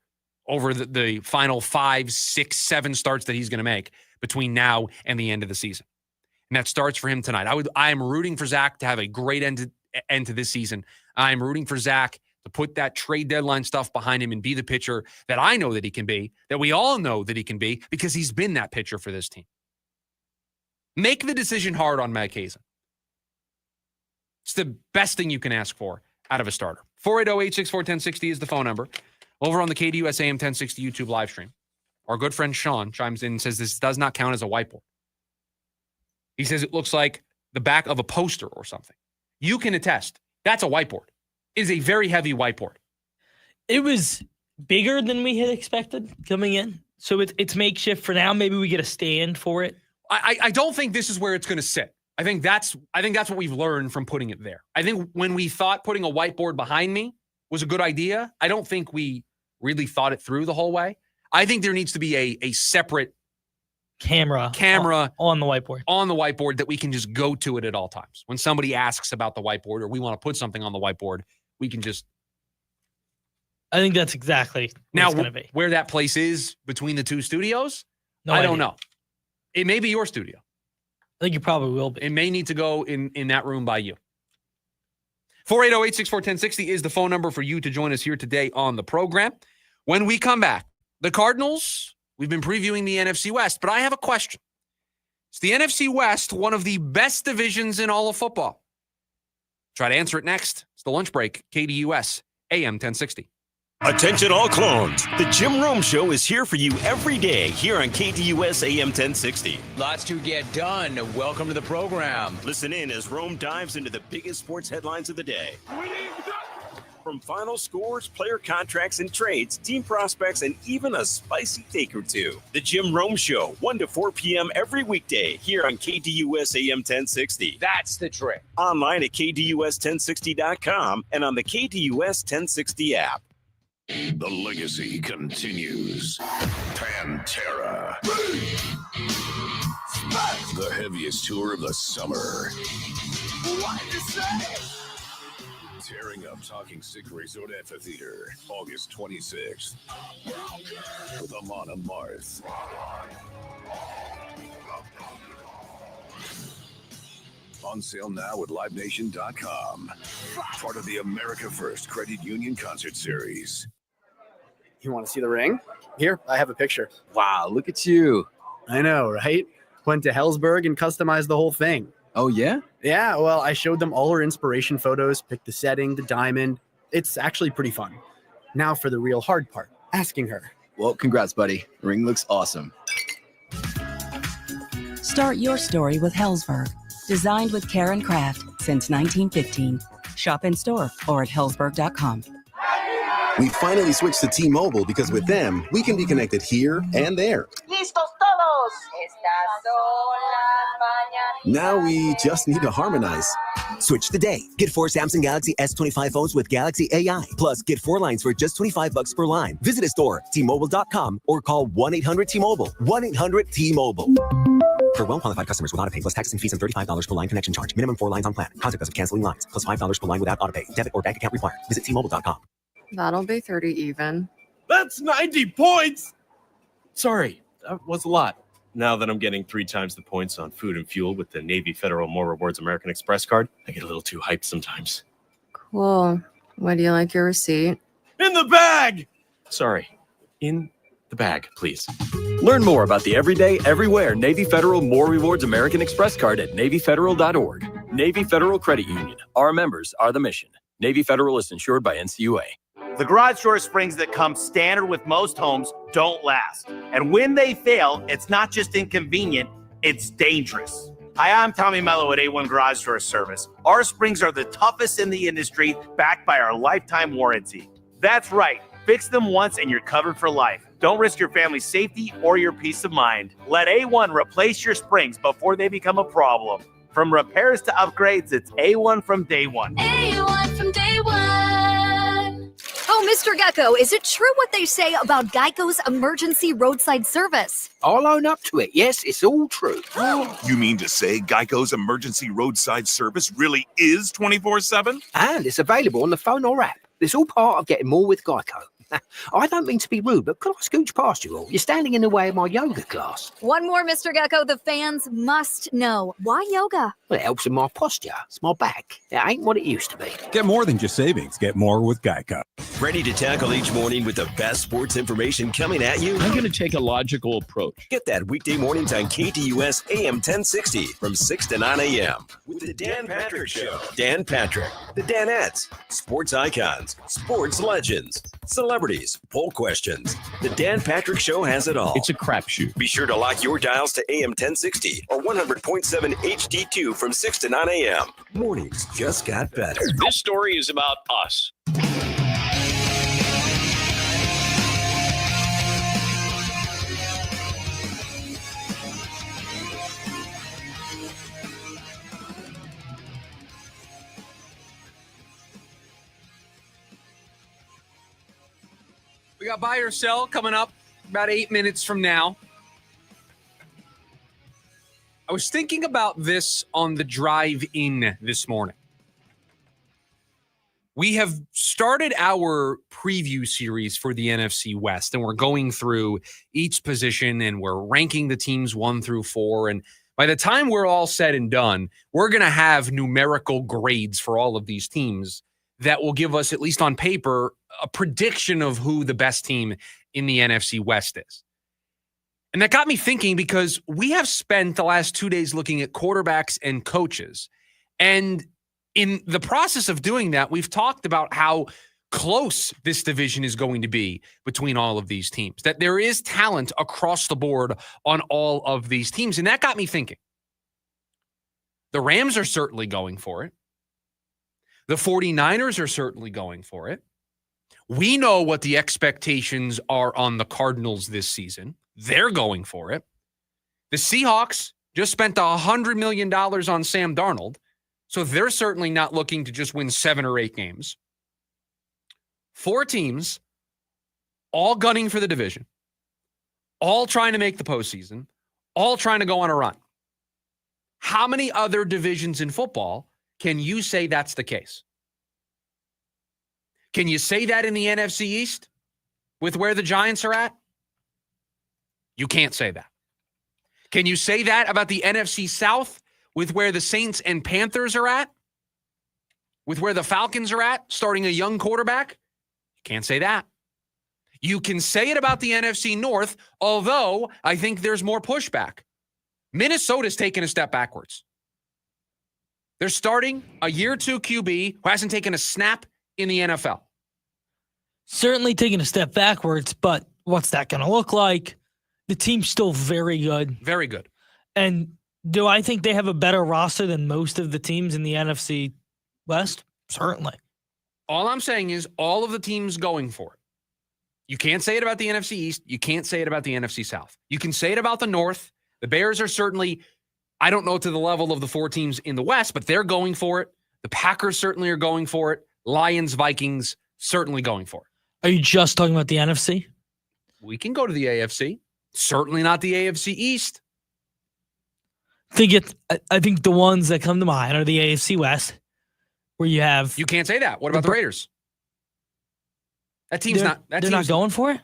over the final 5, 6, 7 starts that he's going to make between now and the end of the season. And that starts for him tonight. I am rooting for Zac to have a great end to this season. I'm rooting for Zac to put that trade deadline stuff behind him and be the pitcher that I know that he can be, that we all know that he can be, because he's been that pitcher for this team. Make the decision hard on Matt Kazin. It's the best thing you can ask for out of a starter. 480-864-1060 is the phone number. Over on the KDUS AM 1060 YouTube live stream, our good friend Sean chimes in and says this does not count as a whiteboard. He says it looks like the back of a poster or something. You can attest. That's a whiteboard. It is a very heavy whiteboard. It was bigger than we had expected coming in. So it's makeshift for now. Maybe we get a stand for it. I don't think this is where it's going to sit. I think that's what we've learned from putting it there. I think when we thought putting a whiteboard behind me was a good idea, I don't think we really thought it through the whole way. I think there needs to be a separate camera on the whiteboard that we can just go to it at all times. When somebody asks about the whiteboard or we want to put something on the whiteboard, we can just. I think that's exactly what it's going to be. Where that place is between the two studios, I don't know. It may be your studio. I think you probably will be. It may need to go in that room by you. 480-864-1060 is the phone number for you to join us here today on the program. When we come back, the Cardinals, we've been previewing the NFC West, but I have a question. Is the NFC West one of the best divisions in all of football? Try to answer it next. It's the lunch break, KDUS AM 1060. Attention all clones. The Jim Rome Show is here for you every day here on KDUS AM 1060. Lots to get done. Welcome to the program. Listen in as Rome dives into the biggest sports headlines of the day. From final scores, player contracts and trades, team prospects, and even a spicy take or two. The Jim Rome Show, 1 to 4 p.m. every weekday here on KDUS AM 1060. That's the trick. Online at KDUS1060.com and on the KDUS 1060 app. The legacy continues. Pantera. The heaviest tour of the summer. What did you say? Tearing up Talking Sick Resort Amphitheater, August 26th. With Alana Marth. On sale now at LiveNation.com. Part of the America First Credit Union Concert Series. You want to see the ring? Here, I have a picture. Wow, look at you. I know, right? Went to Hellsberg and customized the whole thing. Oh, yeah? Yeah, well, I showed them all our inspiration photos, picked the setting, the diamond. It's actually pretty fun. Now for the real hard part, asking her. Well, congrats, buddy. The ring looks awesome. Start your story with Hellsberg. Designed with care and craft since 1915. Shop in store or at hellsberg.com. We finally switched to T-Mobile because with them, we can be connected here and there. ¡Listos todos! Estas son las mañanitas. Now we just need to harmonize. Switch today. Get 4 Samsung Galaxy S25 phones with Galaxy AI. Plus, get 4 lines for just $25 per line. Visit a store, T-Mobile.com, or call 1-800-T-Mobile. 1-800-T-Mobile. For well-qualified customers with autopay plus taxes and fees and $35 per line connection charge. Minimum 4 lines on plan. Contact us of canceling lines. Plus $5 per line without autopay. Debit or bank account required. Visit T-Mobile.com. That'll be 30 even. That's 90 points! Sorry, that was a lot. Now that I'm getting 3 times the points on food and fuel with the Navy Federal More Rewards American Express card, I get a little too hyped sometimes. Cool. Would you like your receipt? In the bag! Sorry, in the bag, please. Learn more about the everyday, everywhere Navy Federal More Rewards American Express card at NavyFederal.org. Navy Federal Credit Union. Our members are the mission. Navy Federal is insured by NCUA. The garage door springs that come standard with most homes don't last. And when they fail, it's not just inconvenient, it's dangerous. Hi, I'm Tommy Mello at A1 Garage Door Service. Our springs are the toughest in the industry, backed by our lifetime warranty. That's right. Fix them once and you're covered for life. Don't risk your family's safety or your peace of mind. Let A1 replace your springs before they become a problem. From repairs to upgrades, it's A1 from day one. A1 from day one. Oh, Mr. Gecko, is it true what they say about Geico's emergency roadside service? I'll own up to it. Yes, it's all true. You mean to say Geico's emergency roadside service really is 24/7? And it's available on the phone or app. It's all part of getting more with Geico. I don't mean to be rude, but could I scooch past you all? You're standing in the way of my yoga class. One more, Mr. Gecko, the fans must know. Why yoga? Well, it helps with my posture. It's my back. It ain't what it used to be. Get more than just savings. Get more with Geico. Ready to tackle each morning with the best sports information coming at you? I'm going to take a logical approach. Get that weekday mornings on KDUS AM 1060 from 6 to 9 a.m. with the Dan Patrick Show. Dan Patrick, the Danettes, sports icons, sports legends, celebrities, poll questions. The Dan Patrick Show has it all. It's a crapshoot. Be sure to lock your dials to AM 1060 or 100.7 HD2 from 6 to 9 a.m. Mornings just got better. This story is about us. We got buy or sell coming up about 8 minutes from now. I was thinking about this on the drive in this morning. We have started our preview series for the NFC West, and we're going through each position and we're ranking the teams 1 through 4. And by the time we're all said and done, we're going to have numerical grades for all of these teams that will give us, at least on paper, a prediction of who the best team in the NFC West is. And that got me thinking because we have spent the last 2 days looking at quarterbacks and coaches. And in the process of doing that, we've talked about how close this division is going to be between all of these teams, that there is talent across the board on all of these teams. And that got me thinking. The Rams are certainly going for it. The 49ers are certainly going for it. We know what the expectations are on the Cardinals this season. They're going for it. The Seahawks just spent $100 million on Sam Darnold, so they're certainly not looking to just win 7 or 8 games. 4 teams, all gunning for the division, all trying to make the postseason, all trying to go on a run. How many other divisions in football can you say that's the case? Can you say that in the NFC East with where the Giants are at? You can't say that. Can you say that about the NFC South with where the Saints and Panthers are at? With where the Falcons are at, starting a young quarterback? You can't say that. You can say it about the NFC North, although I think there's more pushback. Minnesota's taken a step backwards. They're starting a year 2 QB who hasn't taken a snap in the NFL. Certainly taking a step backwards, but what's that going to look like? The team's still very good. Very good. And do I think they have a better roster than most of the teams in the NFC West? Certainly. All I'm saying is all of the teams going for it. You can't say it about the NFC East. You can't say it about the NFC South. You can say it about the North. The Bears are certainly, I don't know to the level of the 4 teams in the West, but they're going for it. The Packers certainly are going for it. Lions, Vikings, certainly going for it. Are you just talking about the NFC? We can go to the AFC. Certainly not the AFC East. I think the ones that come to mind are the AFC West, where you have. You can't say that. What about the Raiders? That team's not. They're not going for it.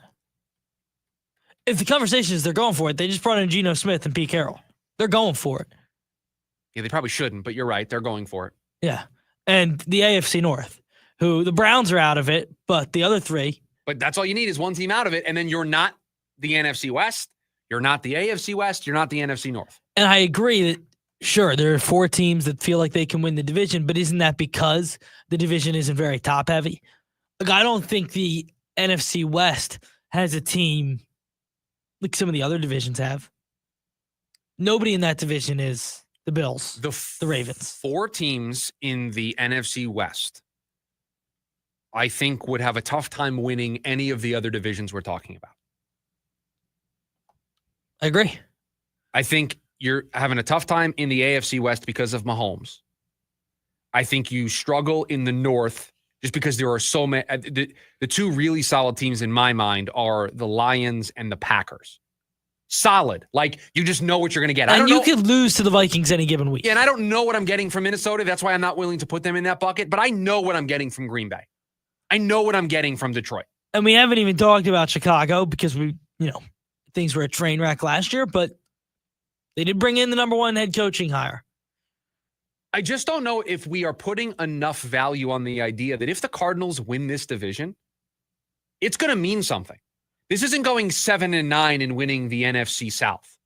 If the conversation is they're going for it, they just brought in Geno Smith and Pete Carroll. They're going for it. Yeah, they probably shouldn't, but you're right. They're going for it. Yeah, and the AFC North, who the Browns are out of it, but the other 3. But that's all you need is one team out of it, and then you're not the NFC West. You're not the AFC West. You're not the NFC North. And I agree that, sure, there are 4 teams that feel like they can win the division, but isn't that because the division isn't very top-heavy? Like, I don't think the NFC West has a team like some of the other divisions have. Nobody in that division is the Bills, the Ravens. 4 teams in the NFC West, I think, would have a tough time winning any of the other divisions we're talking about. I agree. I think you're having a tough time in the AFC West because of Mahomes. I think you struggle in the North just because there are so many. The 2 really solid teams in my mind are the Lions and the Packers. Solid. Like, you just know what you're going to get. And you could lose to the Vikings any given week. Yeah, and I don't know what I'm getting from Minnesota. That's why I'm not willing to put them in that bucket. But I know what I'm getting from Green Bay. I know what I'm getting from Detroit. And we haven't even talked about Chicago because things were a train wreck last year, but they did bring in the number 1 head coaching hire. I just don't know if we are putting enough value on the idea that if the Cardinals win this division, it's going to mean something. This isn't going 7-9 and winning the NFC South.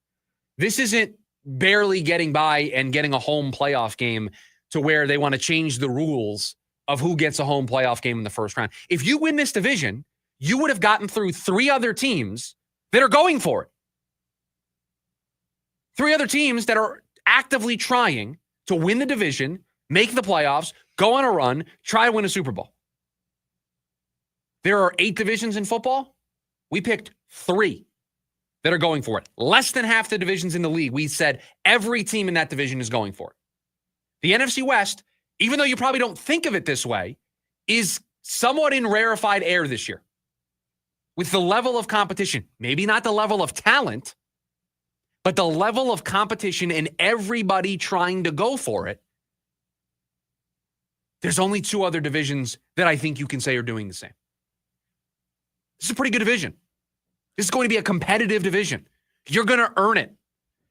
This isn't barely getting by and getting a home playoff game to where they want to change the rules of who gets a home playoff game in the first round. If you win this division, you would have gotten through 3 other teams that are going for it. 3 other teams that are actively trying to win the division, make the playoffs, go on a run, try to win a Super Bowl. There are 8 divisions in football. We picked 3 that are going for it. Less than half the divisions in the league, we said every team in that division is going for it. The NFC West, even though you probably don't think of it this way, is somewhat in rarefied air this year. With the level of competition, maybe not the level of talent, but the level of competition and everybody trying to go for it, there's only 2 other divisions that I think you can say are doing the same. This is a pretty good division. This is going to be a competitive division. You're going to earn it.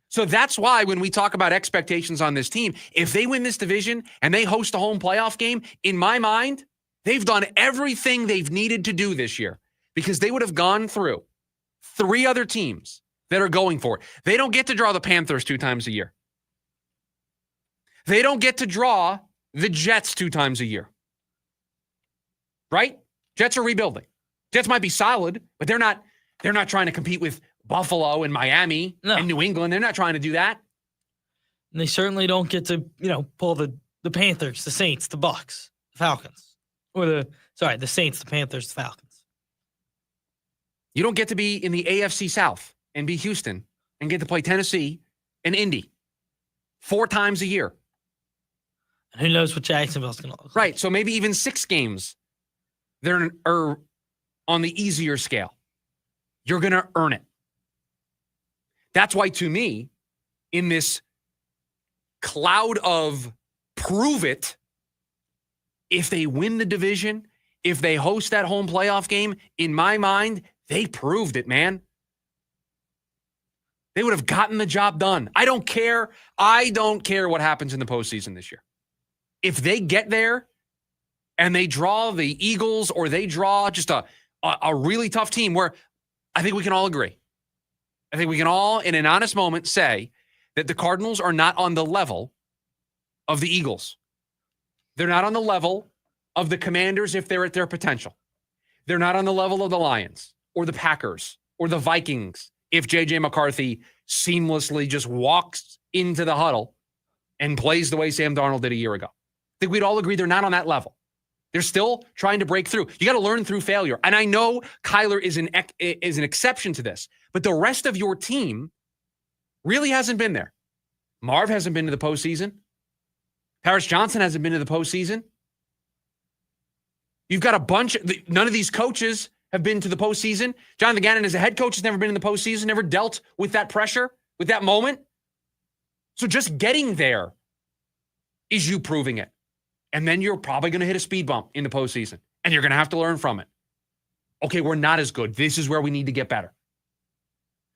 So that's why when we talk about expectations on this team, if they win this division and they host a home playoff game, in my mind, they've done everything they've needed to do this year because they would have gone through 3 other teams that are going for it. They don't get to draw the Panthers 2 times a year. They don't get to draw the Jets 2 times a year. Right? Jets are rebuilding. Jets might be solid, but they're not trying to compete with Buffalo and Miami and New England. They're not trying to do that. And they certainly don't get to, pull the Panthers, the Saints, the Bucks, the Falcons. Or the Saints, the Panthers, the Falcons. You don't get to be in the AFC South and be Houston and get to play Tennessee and Indy 4 times a year. And who knows what Jacksonville's going to look like. Right. So maybe even 6 games they're on the easier scale. You're going to earn it. That's why, to me, in this cloud of prove it, if they win the division, if they host that home playoff game, in my mind, they proved it, man. They would have gotten the job done. I don't care. I don't care what happens in the postseason this year. If they get there and they draw the Eagles or they draw just a really tough team where I think we can all agree. I think we can all, in an honest moment, say that the Cardinals are not on the level of the Eagles. They're not on the level of the Commanders if they're at their potential. They're not on the level of the Lions or the Packers or the Vikings if J.J. McCarthy seamlessly just walks into the huddle and plays the way Sam Darnold did a year ago. I think we'd all agree they're not on that level. They're still trying to break through. You got to learn through failure. And I know Kyler is an exception to this, but the rest of your team really hasn't been there. Marv hasn't been to the postseason. Paris Johnson hasn't been to the postseason. You've got a bunch. None of these coaches have been to the postseason. Jonathan Gannon, as a head coach, has never been in the postseason, never dealt with that pressure, with that moment. So just getting there is you proving it. And then you're probably going to hit a speed bump in the postseason, and you're going to have to learn from it. Okay, we're not as good. This is where we need to get better.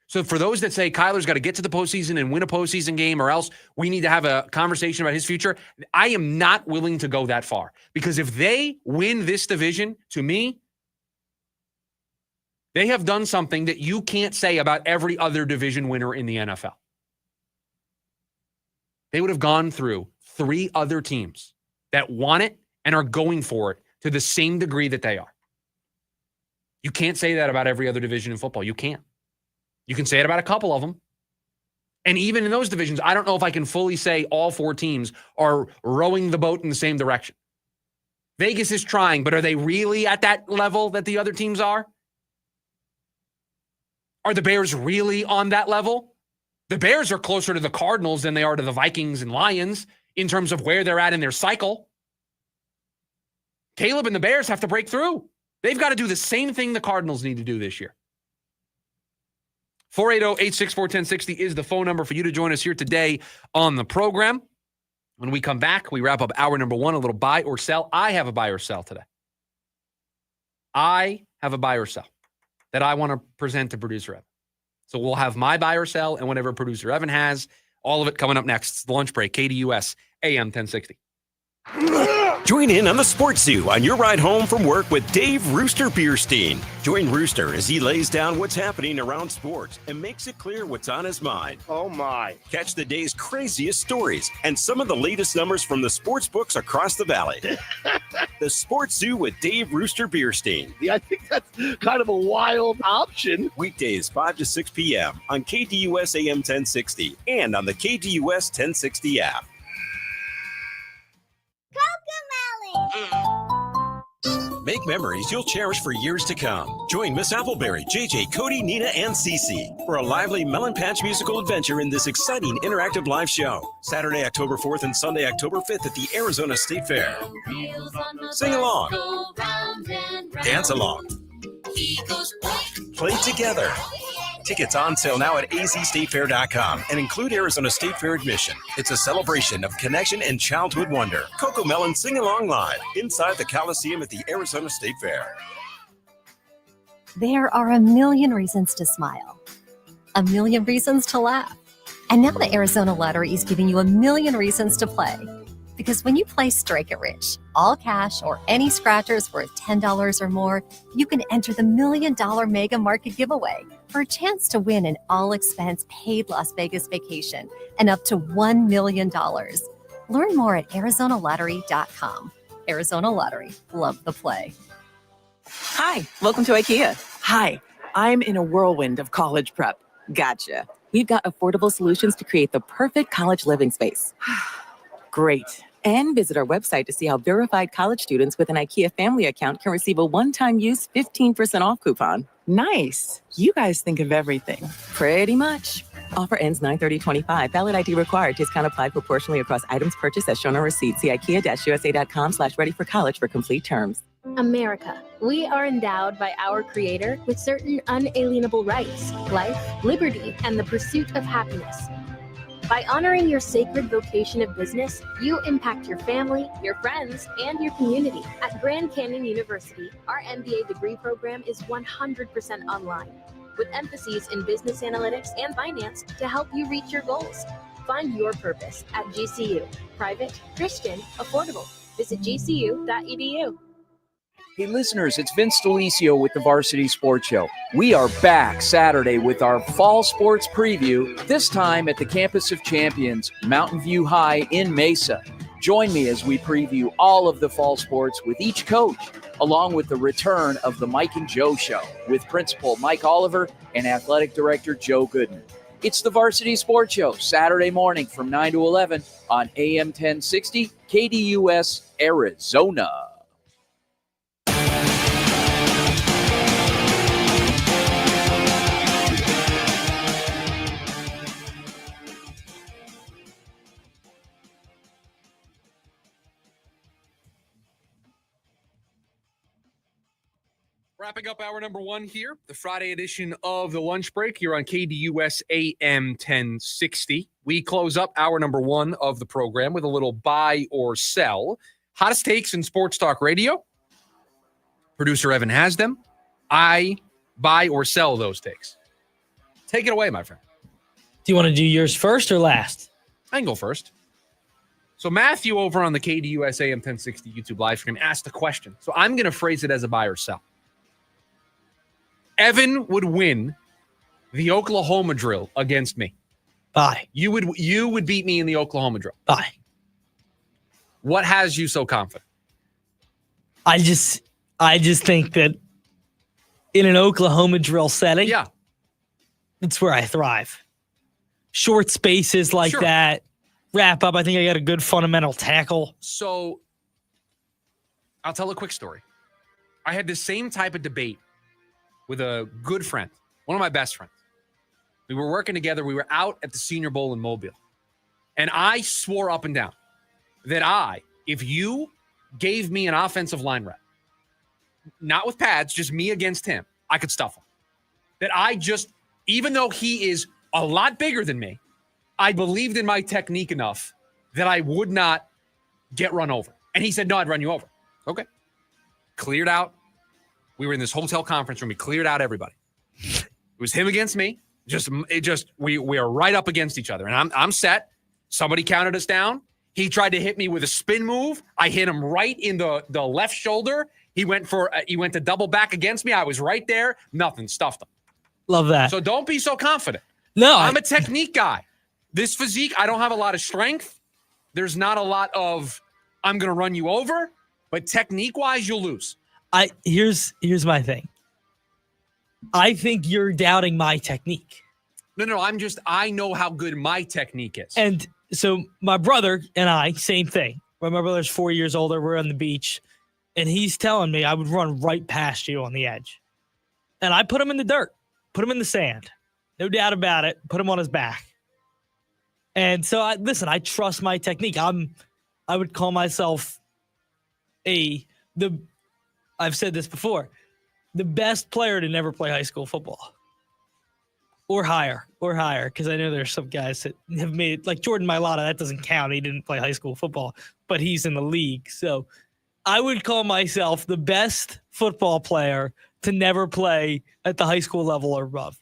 So for those that say Kyler's got to get to the postseason and win a postseason game or else we need to have a conversation about his future, I am not willing to go that far. Because if they win this division, to me, they have done something that you can't say about every other division winner in the NFL. They would have gone through 3 other teams that want it and are going for it to the same degree that they are. You can't say that about every other division in football. You can't. You can say it about a couple of them. And even in those divisions, I don't know if I can fully say all 4 teams are rowing the boat in the same direction. Vegas is trying, but are they really at that level that the other teams are? Are the Bears really on that level? The Bears are closer to the Cardinals than they are to the Vikings and Lions in terms of where they're at in their cycle. Caleb and the Bears have to break through. They've got to do the same thing the Cardinals need to do this year. 480-864-1060 is the phone number for you to join us here today on the program. When we come back, we wrap up hour number 1, a little buy or sell. I have a buy or sell today. I have a buy or sell that I want to present to producer Evan. So we'll have my buy or sell and whatever producer Evan has, all of it coming up next. It's the lunch break, KDUS AM 1060. Join in on the Sports Zoo on your ride home from work with Dave Rooster Bierstein. Join Rooster as he lays down what's happening around sports and makes it clear what's on his mind. Oh, my. Catch the day's craziest stories and some of the latest numbers from the sports books across the valley. The Sports Zoo with Dave Rooster Bierstein. Yeah, I think that's kind of a wild option. Weekdays 5 to 6 p.m. on KDUS AM 1060 and on the KDUS 1060 app. Make memories you'll cherish for years to come. Join Miss Appleberry, JJ, Cody, Nina, and Cece for a lively Melon Patch musical adventure in this exciting interactive live show. Saturday, October 4th and Sunday, October 5th at the Arizona State Fair. Sing along. Dance along. Play together. Tickets on sale now at azstatefair.com and include Arizona State Fair admission. It's a celebration of connection and childhood wonder. Coco Melon Sing Along Live inside the Coliseum at the Arizona State Fair. There are a million reasons to smile, a million reasons to laugh. And now the Arizona Lottery is giving you a million reasons to play. Because when you play Strike It Rich, all cash or any scratchers worth $10 or more, you can enter the $1 million Mega Market giveaway for a chance to win an all-expense paid Las Vegas vacation and up to $1 million. Learn more at ArizonaLottery.com. Arizona Lottery. Love the play. Hi, welcome to IKEA. Hi, I'm in a whirlwind of college prep. Gotcha. We've got affordable solutions to create the perfect college living space. Great. And visit our website to see how verified college students with an IKEA family account can receive a one-time use 15% off coupon. Nice. You guys think of everything. Pretty much. Offer ends 9/30/25. Valid ID required. Discount applied proportionally across items purchased as shown on receipt. See IKEA-USA.com/ready for college for complete terms. America. We are endowed by our Creator with certain unalienable rights: life, liberty, and the pursuit of happiness. By honoring your sacred vocation of business, you impact your family, your friends, and your community. At Grand Canyon University, our MBA degree program is 100% online, with emphases in business analytics and finance to help you reach your goals. Find your purpose at GCU. Private, Christian, affordable. Visit gcu.edu. Hey listeners, it's Vince D'Alicio with the Varsity Sports Show. We are back Saturday with our fall sports preview, this time at the Campus of Champions, Mountain View High in Mesa. Join me as we preview all of the fall sports with each coach, along with the return of the Mike and Joe Show with Principal Mike Oliver and Athletic Director Joe Goodman. It's the Varsity Sports Show, Saturday morning from 9 to 11 on AM 1060, KDUS, Arizona. Wrapping up hour number one here, the Friday edition of the lunch break here on KDUS AM 1060. We close up hour number one of the program with a little buy or sell. Hottest takes in sports talk radio. Producer Evan has them. I buy or sell those takes. Take it away, my friend. Do you want to do yours first or last? I can go first. So Matthew over on the KDUS AM 1060 YouTube live stream asked the question. So I'm going to phrase it as a buy or sell. Evan would win the Oklahoma drill against me. Buy. You would beat me in the Oklahoma drill. Buy. What has you so confident? I just think that in an Oklahoma drill setting, yeah, that's where I thrive. Short spaces like that, wrap up. I think I got a good fundamental tackle. So I'll tell a quick story. I had the same type of debate with a good friend, one of my best friends. We were working together. We were out at the Senior Bowl in Mobile. And I swore up and down that if you gave me an offensive line rep, not with pads, just me against him, I could stuff him. That even though he is a lot bigger than me, I believed in my technique enough that I would not get run over. And he said, no, I'd run you over. Okay. Cleared out. We were in this hotel conference room. We cleared out everybody. It was him against me. We are right up against each other. And I'm set. Somebody counted us down. He tried to hit me with a spin move. I hit him right in the left shoulder. He went to double back against me. I was right there. Nothing. Stuffed him. Love that. So don't be so confident. No. I'm a technique guy. This physique, I don't have a lot of strength. There's not a lot of I'm going to run you over. But technique-wise, you'll lose. Here's my thing. I think you're doubting my technique. No, I know how good my technique is. And so my brother and I, same thing. My brother's 4 years older. We're on the beach. And he's telling me I would run right past you on the edge. And I put him in the dirt. Put him in the sand. No doubt about it. Put him on his back. And so, I trust my technique. I would call myself I've said this before, the best player to never play high school football. Or higher, because I know there's some guys that have made, like Jordan Mailata, that doesn't count. He didn't play high school football, but he's in the league. So I would call myself the best football player to never play at the high school level or above.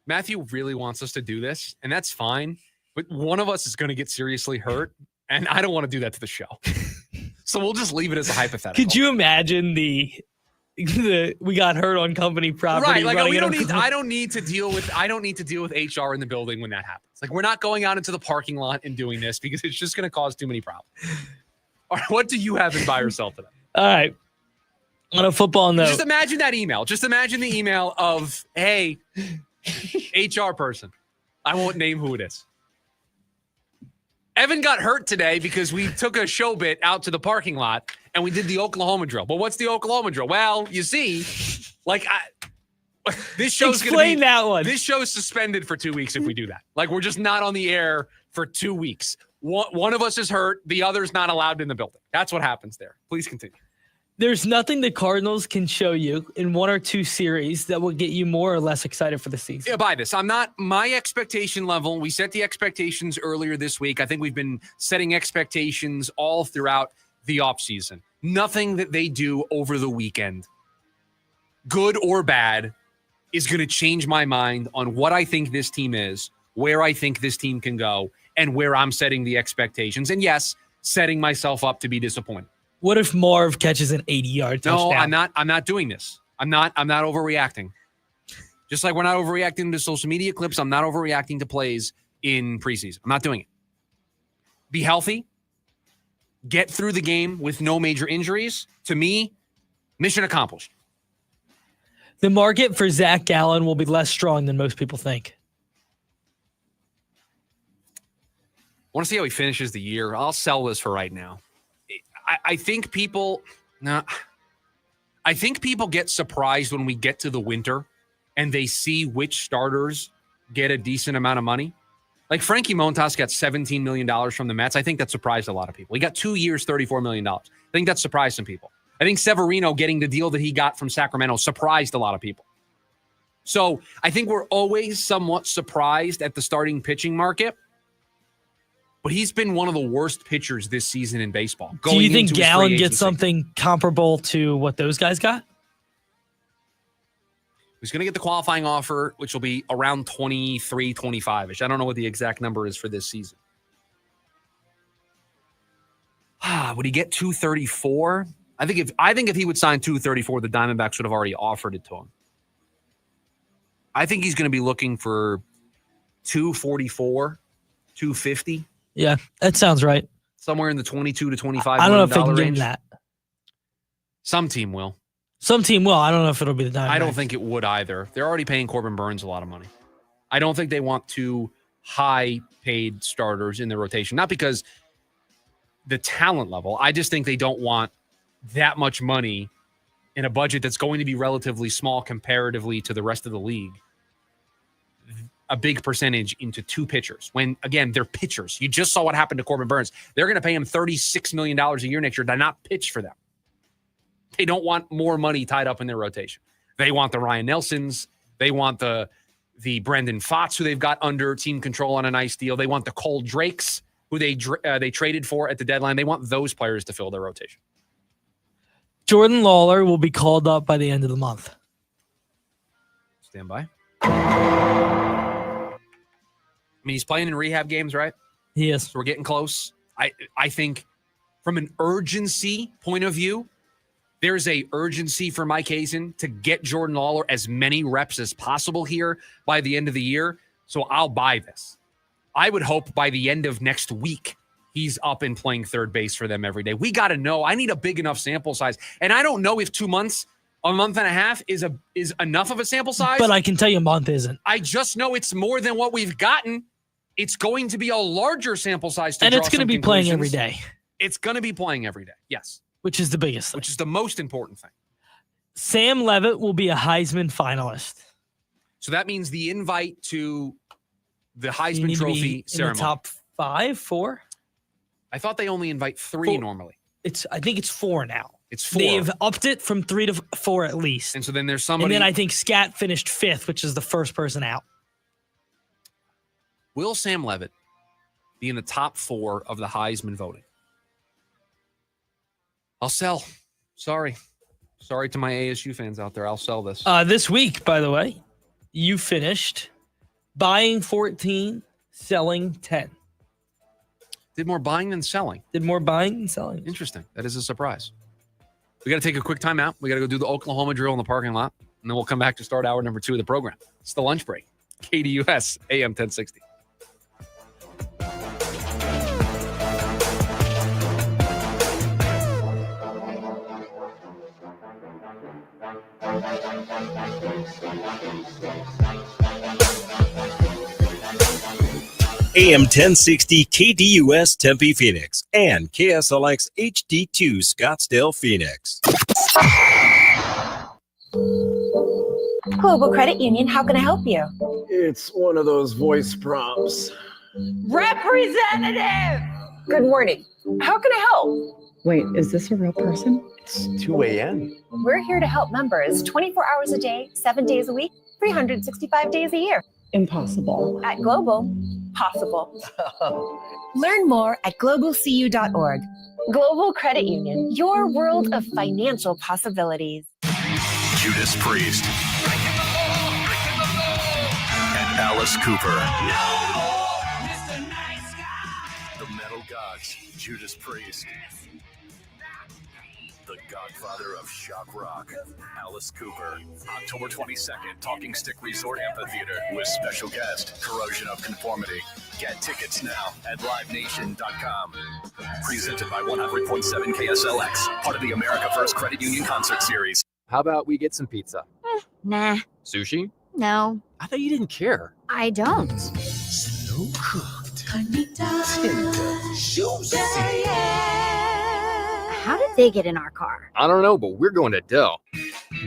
Matthew really wants us to do this, and that's fine. But one of us is going to get seriously hurt, and I don't want to do that to the show. So we'll just leave it as a hypothetical. Could you imagine we got hurt on company property? Right, like I don't need to deal with HR in the building when that happens. Like we're not going out into the parking lot and doing this because it's just going to cause too many problems. All right, what do you have in buy or sell today? All right. On a football note. Just imagine that email. Just imagine the email of, hey, HR person. I won't name who it is. Evan got hurt today because we took a show bit out to the parking lot and we did the Oklahoma drill. But what's the Oklahoma drill? Well, you see, this show's going to be that one. This show's suspended for 2 weeks if we do that. Like, we're just not on the air for 2 weeks. One of us is hurt. The other's not allowed in the building. That's what happens there. Please continue. There's nothing the Cardinals can show you in 1 or 2 series that will get you more or less excited for the season. Yeah, by this. My expectation level, we set the expectations earlier this week. I think we've been setting expectations all throughout the offseason. Nothing that they do over the weekend, good or bad, is going to change my mind on what I think this team is, where I think this team can go, and where I'm setting the expectations. And yes, setting myself up to be disappointed. What if Marv catches an 80-yard touchdown? No, I'm not doing this. I'm not overreacting. Just like we're not overreacting to social media clips, I'm not overreacting to plays in preseason. I'm not doing it. Be healthy. Get through the game with no major injuries. To me, mission accomplished. The market for Zac Gallen will be less strong than most people think. I want to see how he finishes the year. I'll sell this for right now. I think people get surprised when we get to the winter and they see which starters get a decent amount of money. Like Frankie Montas got $17 million from the Mets. I think that surprised a lot of people. He got 2 years, $34 million. I think that surprised some people. I think Severino getting the deal that he got from Sacramento surprised a lot of people. So I think we're always somewhat surprised at the starting pitching market. But he's been one of the worst pitchers this season in baseball. Do you think Gallen gets something comparable to what those guys got? He's going to get the qualifying offer, which will be around 23, 25-ish. I don't know what the exact number is for this season. Would he get 234? I think if he would sign 234, the Diamondbacks would have already offered it to him. I think he's going to be looking for 244, 250. Yeah, that sounds right. Somewhere in the 22 to 25 I don't know if they can range. give him that. Some team will. Some team will. I don't know if it'll be the Diamondbacks. I don't think it would either. They're already paying Corbin Burns a lot of money. I don't think they want 2 high-paid starters in the rotation. Not because the talent level. I just think they don't want that much money in a budget that's going to be relatively small comparatively to the rest of the league. A big percentage into 2 pitchers when, again, they're pitchers. You just saw what happened to Corbin Burns. They're going to pay him $36 million a year next year to not pitch for them. They don't want more money tied up in their rotation. They want the Ryan Nelsons. They want the Brendan Pfaadt, who they've got under team control on a nice deal. They want the Cole Drakes, who they traded for at the deadline. They want those players to fill their rotation. Jordan Lawler will be called up by the end of the month. Stand by. I mean, he's playing in rehab games, right? He is. So we're getting close. I think from an urgency point of view, there's a urgency for Mike Hazen to get Jordan Lawler as many reps as possible here by the end of the year. So I'll buy this. I would hope by the end of next week, he's up and playing third base for them every day. We got to know. I need a big enough sample size. And I don't know if 2 months, a month and a half is enough of a sample size. But I can tell you a month isn't. I just know it's more than what we've gotten. It's going to be a larger sample size to and draw it's going to some be playing conclusions. every day. It's going to be playing every day. Yes. Which is the biggest thing. Which is the most important thing. Sam Levitt will be a Heisman finalist. So that means the invite to the Heisman Trophy ceremony. In the top 5, 4? I thought they only invite 3 normally. I think it's 4 now. It's 4. They've upped it from 3 to 4 at least. And so then there's somebody. And then I think Scat finished 5th, which is the first person out. Will Sam Levitt be in the top 4 of the Heisman voting? I'll sell. Sorry to my ASU fans out there. I'll sell this. This week, by the way, you finished buying 14, selling 10. Did more buying than selling. Interesting. That is a surprise. We got to take a quick time out. We got to go do the Oklahoma drill in the parking lot, and then we'll come back to start hour number 2 of the program. It's the lunch break. KDUS AM 1060. AM 1060 KDUS Tempe Phoenix and KSLX HD2 Scottsdale Phoenix. Global Credit Union, how can I help you? It's one of those voice prompts. Representative! Good morning. How can I help? Wait, is this a real person? It's 2 a.m. We're here to help members 24 hours a day, 7 days a week, 365 days a year. Impossible. At Global, possible. Learn more at globalcu.org. Global Credit Union, your world of financial possibilities. Judas Priest and Alice Cooper. The Metal Gods, Judas Priest. The Godfather of shock rock, Alice Cooper. October 22nd, Talking Stick Resort Amphitheater with special guest, Corrosion of Conformity. Get tickets now at livenation.com. Presented by 100.7 KSLX, part of the America First Credit Union Concert Series. How about we get some pizza? Nah, Sushi? no, I thought you didn't care. I don't. Slow cooked. How did they get in our car? I don't know, but we're going to Del.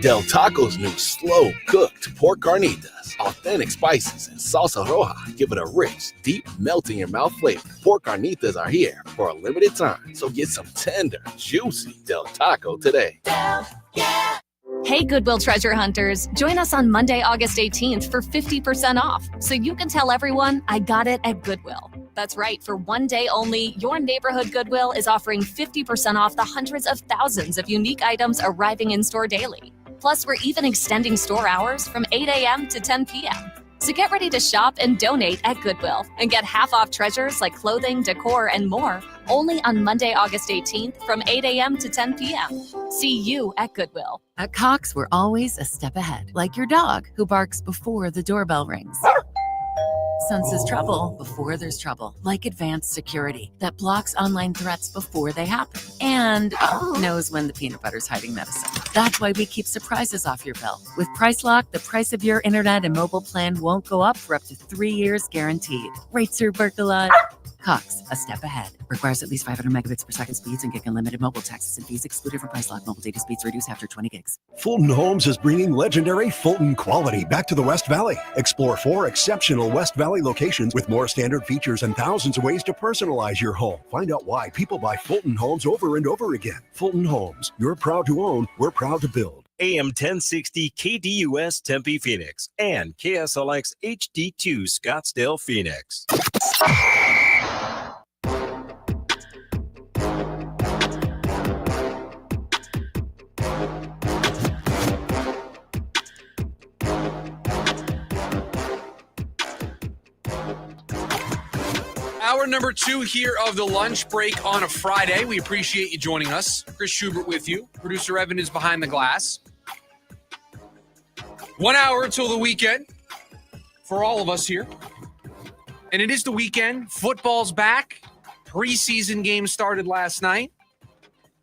Del Taco's new slow cooked pork carnitas. Authentic spices and salsa roja give it a rich, deep, melt in your mouth flavor. Pork carnitas are here for a limited time, so get some tender, juicy Del Taco today. Hey, Goodwill treasure hunters. Join us on Monday, August 18th for 50% off, so you can tell everyone I got it at Goodwill. That's right, for one day only, your neighborhood Goodwill is offering 50% off the hundreds of thousands of unique items arriving in store daily. Plus, we're even extending store hours from 8 a.m. to 10 p.m. So get ready to shop and donate at Goodwill and get half off treasures like clothing, decor, and more only on Monday, August 18th from 8 a.m. to 10 p.m. See you at Goodwill. At Cox, we're always a step ahead, like your dog who barks before the doorbell rings. Senses trouble before there's trouble, like advanced security that blocks online threats before they happen and knows when the peanut butter's hiding medicine. That's why we keep surprises off your bill. With Price Lock, the price of your internet and mobile plan won't go up for up to 3 years guaranteed. Right, Sir Berkalot? Cox, a step ahead. Requires at least 500 megabits per second speeds and gig unlimited mobile. Taxes and fees excluded from Price Lock. Mobile data speeds reduced after 20 gigs. Fulton Homes is bringing legendary Fulton quality back to the West Valley. Explore 4 exceptional West Valley locations with more standard features and thousands of ways to personalize your home. Find out why people buy Fulton Homes over and over again. Fulton Homes, you're proud to own, we're proud to build. AM 1060 KDUS Tempe Phoenix and KSLX HD2 Scottsdale Phoenix. Hour number 2 here of the lunch break on a Friday. We appreciate you joining us. Chris Schubert with you. Producer Evan is behind the glass. 1 hour till the weekend for all of us here. And it is the weekend. Football's back. Preseason game started last night.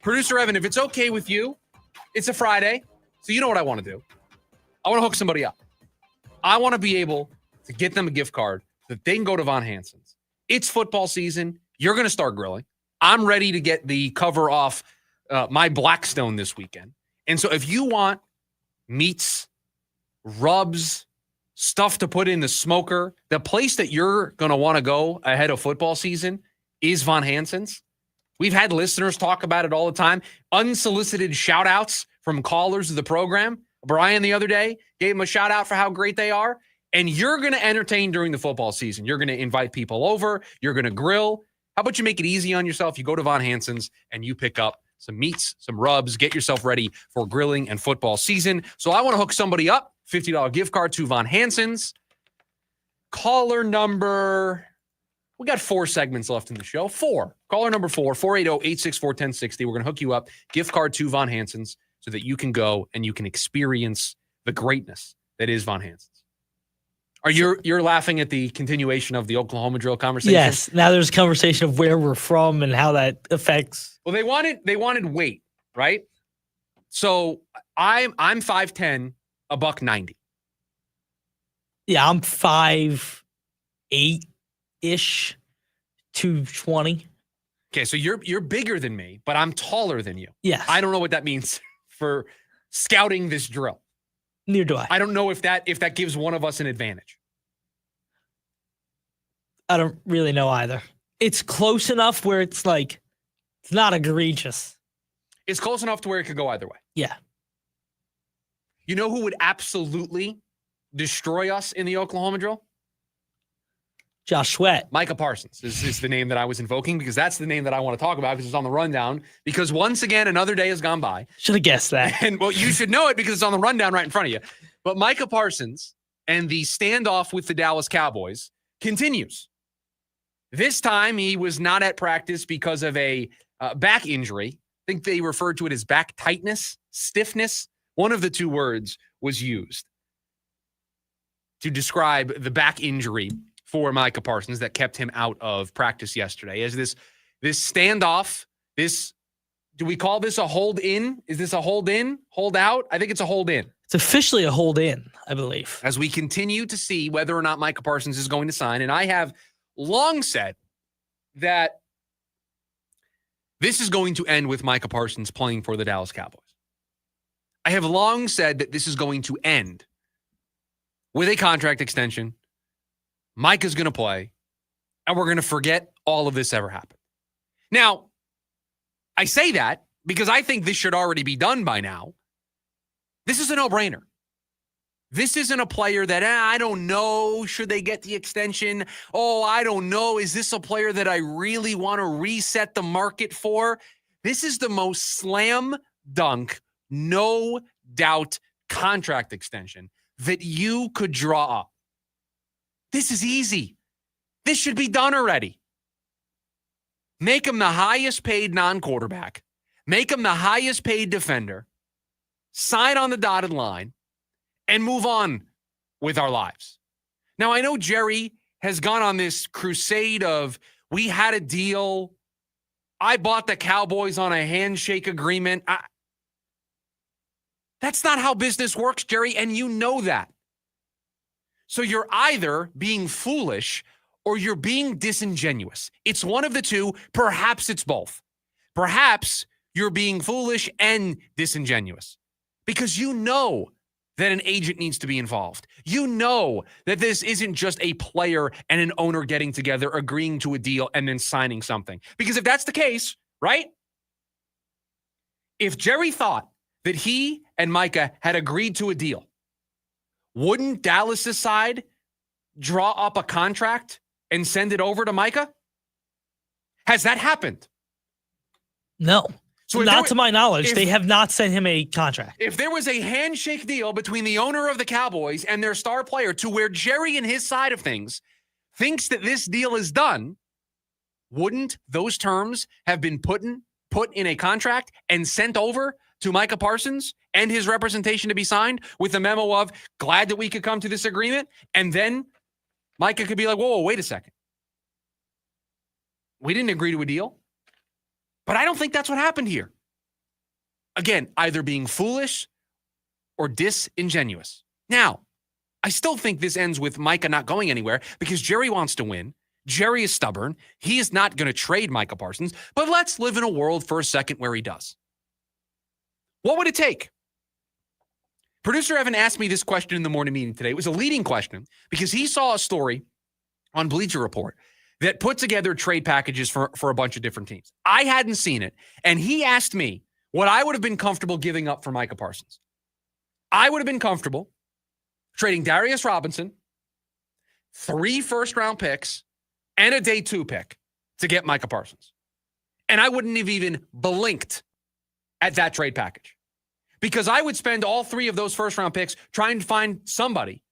Producer Evan, if it's okay with you, it's a Friday. So you know what I want to do. I want to hook somebody up. I want to be able to get them a gift card so that they can go to Von Hansen's. It's football season. You're going to start grilling. I'm ready to get the cover off my Blackstone this weekend. And so if you want meats, rubs, stuff to put in the smoker, the place that you're going to want to go ahead of football season is Von Hansen's. We've had listeners talk about it all the time. Unsolicited shout outs from callers of the program. Brian the other day gave him a shout out for how great they are. And you're going to entertain during the football season. You're going to invite people over. You're going to grill. How about you make it easy on yourself? You go to Von Hansen's and you pick up some meats, some rubs, get yourself ready for grilling and football season. So I want to hook somebody up. $50 gift card to Von Hansen's. Caller number, we got 4 segments left in the show. 4. Caller number 4, 480-864-1060. We're going to hook you up. Gift card to Von Hansen's so that you can go and you can experience the greatness that is Von Hansen's. Are you're laughing at the continuation of the Oklahoma drill conversation? Yes. Now there's a conversation of where we're from and how that affects. Well, they wanted weight, right? So I'm 5'10", $190. Yeah, I'm 5'8" 220. Okay, so you're bigger than me, but I'm taller than you. Yes. I don't know what that means for scouting this drill. Neither do I. I don't know if that gives one of us an advantage. I don't really know either. It's close enough where it's like, it's not egregious. It's close enough to where it could go either way. Yeah. You know who would absolutely destroy us in the Oklahoma drill? Josh Sweat. Micah Parsons is the name that I was invoking because that's the name that I want to talk about because it's on the rundown. Because once again, another day has gone by. Should have guessed that. And well, you should know it because it's on the rundown right in front of you. But Micah Parsons and the standoff with the Dallas Cowboys continues. This time he was not at practice because of a back injury. I think they referred to it as back tightness, stiffness. One of the two words was used to describe the back injury for Micah Parsons that kept him out of practice yesterday. Is this standoff, do we call this a hold in? Is this a hold in, hold out? I think it's a hold in. It's officially a hold in, I believe. As we continue to see whether or not Micah Parsons is going to sign. And I have long said that this is going to end with Micah Parsons playing for the Dallas Cowboys. I have long said that this is going to end with a contract extension. Micah's going to play, and we're going to forget all of this ever happened. Now, I say that because I think this should already be done by now. This is a no-brainer. This isn't a player that, I don't know, should they get the extension? Oh, I don't know. Is this a player that I really want to reset the market for? This is the most slam dunk, no doubt contract extension that you could draw up. This is easy. This should be done already. Make him the highest paid non-quarterback. Make him the highest paid defender. Sign on the dotted line and move on with our lives. Now, I know Jerry has gone on this crusade of we had a deal. I bought the Cowboys on a handshake agreement. That's not how business works, Jerry, and you know that. So you're either being foolish or you're being disingenuous. It's one of the two. Perhaps it's both. Perhaps you're being foolish and disingenuous because you know that an agent needs to be involved. You know that this isn't just a player and an owner getting together, agreeing to a deal, and then signing something. Because if that's the case, right? If Jerry thought that he and Micah had agreed to a deal, wouldn't Dallas' side draw up a contract and send it over to Micah? Has that happened? No. So not to my knowledge. They have not sent him a contract. If there was a handshake deal between the owner of the Cowboys and their star player to where Jerry and his side of things thinks that this deal is done, wouldn't those terms have been put in a contract and sent over to Micah Parsons and his representation to be signed with a memo of glad that we could come to this agreement? And then Micah could be like, whoa, wait a second. We didn't agree to a deal. But I don't think that's what happened here. Again, either being foolish or disingenuous. Now, I still think this ends with Micah not going anywhere because Jerry wants to win. Jerry is stubborn. He is not going to trade Micah Parsons. But let's live in a world for a second where he does. What would it take? Producer Evan asked me this question in the morning meeting today. It was a leading question because he saw a story on Bleacher Report that put together trade packages for a bunch of different teams. I hadn't seen it, and he asked me what I would have been comfortable giving up for Micah Parsons. I would have been comfortable trading Darius Robinson, 3 first-round picks, and a day 2 pick to get Micah Parsons. And I wouldn't have even blinked at that trade package because I would spend all 3 of those first-round picks trying to find somebody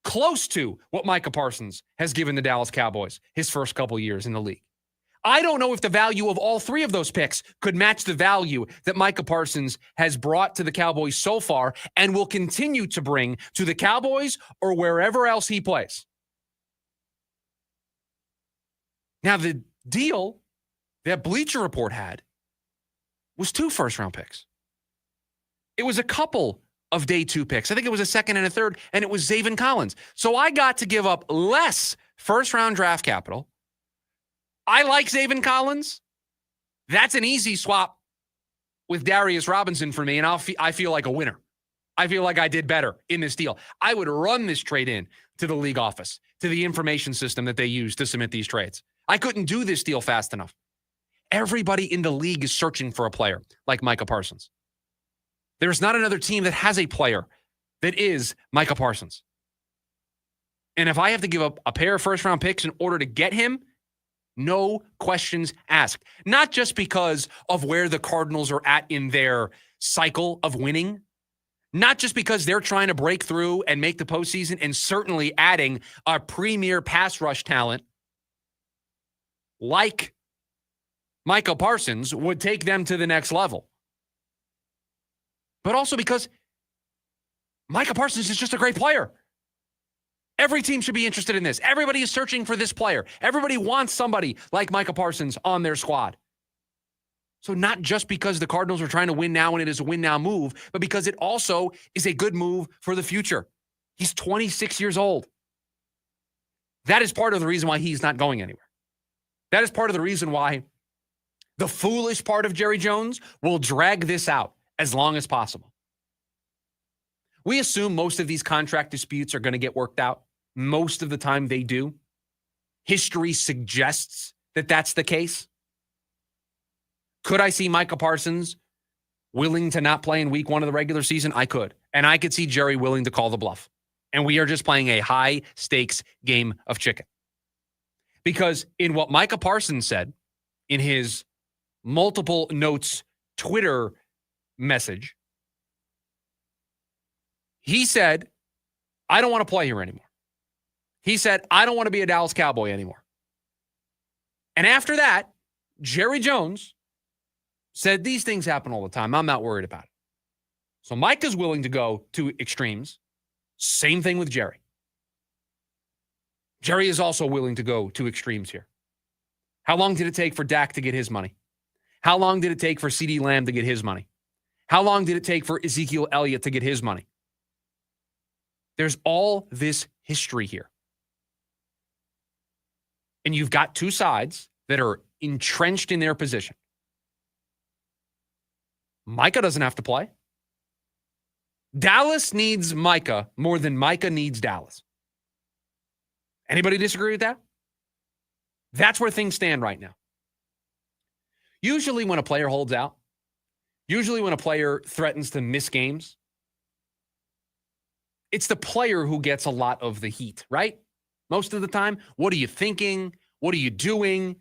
close to what Micah Parsons has given the Dallas Cowboys his first couple years in the league. I don't know if the value of all 3 of those picks could match the value that Micah Parsons has brought to the Cowboys so far and will continue to bring to the Cowboys or wherever else he plays. Now, the deal that Bleacher Report had was 2 first-round picks. It was a couple of day 2 picks. I think it was a second and a third, and it was Zaven Collins. So I got to give up less first-round draft capital. I like Zaven Collins. That's an easy swap with Darius Robinson for me, and I feel like a winner. I feel like I did better in this deal. I would run this trade in to the league office, to the information system that they use to submit these trades. I couldn't do this deal fast enough. Everybody in the league is searching for a player like Micah Parsons. There's not another team that has a player that is Micah Parsons. And if I have to give up a pair of first-round picks in order to get him, no questions asked. Not just because of where the Cardinals are at in their cycle of winning, not just because they're trying to break through and make the postseason, and certainly adding a premier pass rush talent like Micah Parsons would take them to the next level. But also because Micah Parsons is just a great player. Every team should be interested in this. Everybody is searching for this player. Everybody wants somebody like Micah Parsons on their squad. So not just because the Cardinals are trying to win now and it is a win now move, but because it also is a good move for the future. He's 26 years old. That is part of the reason why he's not going anywhere. That is part of the reason why the foolish part of Jerry Jones will drag this out as long as possible. We assume most of these contract disputes are going to get worked out. Most of the time they do. History suggests that that's the case. Could I see Micah Parsons willing to not play in week 1 of the regular season? I could. And I could see Jerry willing to call the bluff. And we are just playing a high-stakes game of chicken. Because in what Micah Parsons said in his multiple notes Twitter message, he said, I don't want to play here anymore. He said, I don't want to be a Dallas Cowboy anymore. And after that, Jerry Jones said, these things happen all the time. I'm not worried about it. So Micah's willing to go to extremes. Same thing with Jerry. Jerry is also willing to go to extremes here. How long did it take for Dak to get his money? How long did it take for CeeDee Lamb to get his money? How long did it take for Ezekiel Elliott to get his money? There's all this history here. And you've got two sides that are entrenched in their position. Micah doesn't have to play. Dallas needs Micah more than Micah needs Dallas. Anybody disagree with that? That's where things stand right now. Usually when a player holds out, usually when a player threatens to miss games, it's the player who gets a lot of the heat, right? Most of the time, what are you thinking? What are you doing?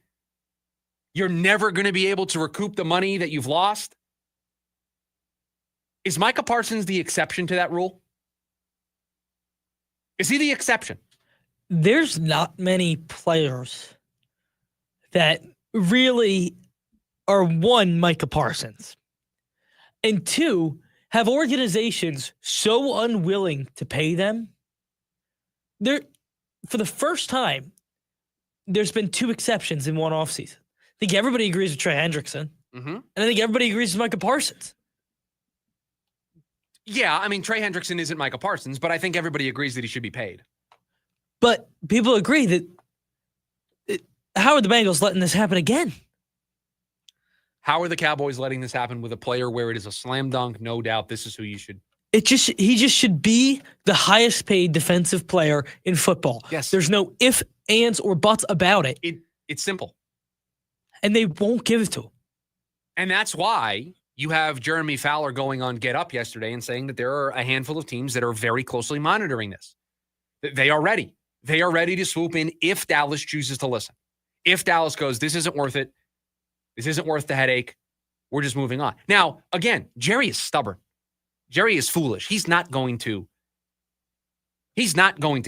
You're never going to be able to recoup the money that you've lost. Is Micah Parsons the exception to that rule? Is he the exception? There's not many players that really are, one, Micah Parsons, and two, have organizations so unwilling to pay them. For the first time, there's been two exceptions in one offseason. I think everybody agrees with Trey Hendrickson, and I think everybody agrees with Micah Parsons. Yeah, I mean, Trey Hendrickson isn't Micah Parsons, but I think everybody agrees that he should be paid. But people agree that how are the Bengals letting this happen again? How are the Cowboys letting this happen with a player where it is a slam dunk? No doubt this is who you should. He just should be the highest paid defensive player in football. Yes. There's no ifs, ands, or buts about it. It's simple. And they won't give it to him. And that's why you have Jeremy Fowler going on Get Up yesterday and saying that there are a handful of teams that are very closely monitoring this. They are ready. They are ready to swoop in if Dallas chooses to listen. If Dallas goes, this isn't worth it. This isn't worth the headache. We're just moving on. Now, again, Jerry is stubborn. Jerry is foolish. He's not going to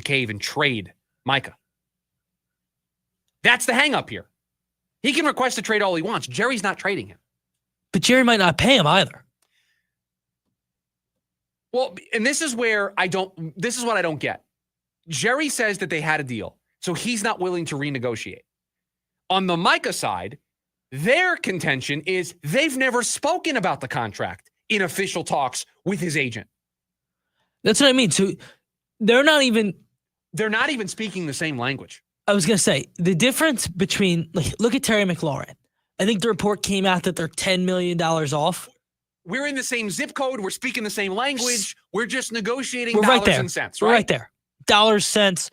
cave and trade Micah. That's the hang up here. He can request a trade all he wants. Jerry's not trading him. But Jerry might not pay him either. Well, and this is what I don't get. Jerry says that they had a deal, so he's not willing to renegotiate. On the Micah side, their contention is they've never spoken about the contract in official talks with his agent. That's what I mean. So they're not even speaking the same language. I was going to say the difference between, like, look at Terry McLaurin. I think the report came out that they're $10 million off. We're in the same zip code. We're speaking the same language. We're just negotiating We're dollars right there. and cents, We're right? right there. Dollars, cents.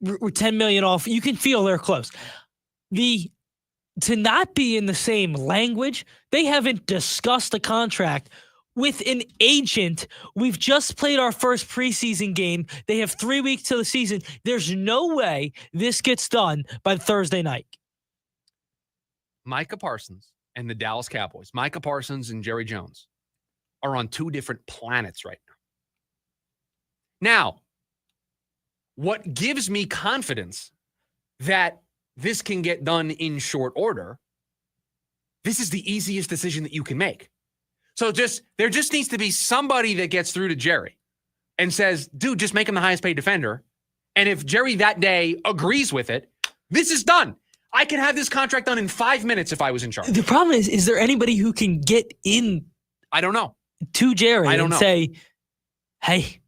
We're 10 million off. You can feel they're close. To not be in the same language, they haven't discussed a contract with an agent. We've just played our first preseason game. They have 3 weeks till the season. There's no way this gets done by Thursday night. Micah Parsons and the Dallas Cowboys, Micah Parsons and Jerry Jones, are on two different planets right now. Now, what gives me confidence that this can get done in short order, this is the easiest decision that you can make. So there just needs to be somebody that gets through to Jerry and says, dude, just make him the highest paid defender. And if Jerry that day agrees with it, this is done. I can have this contract done in 5 minutes if I was in charge. The problem is there anybody who can get in? I don't know. To Jerry I don't and know. say, hey,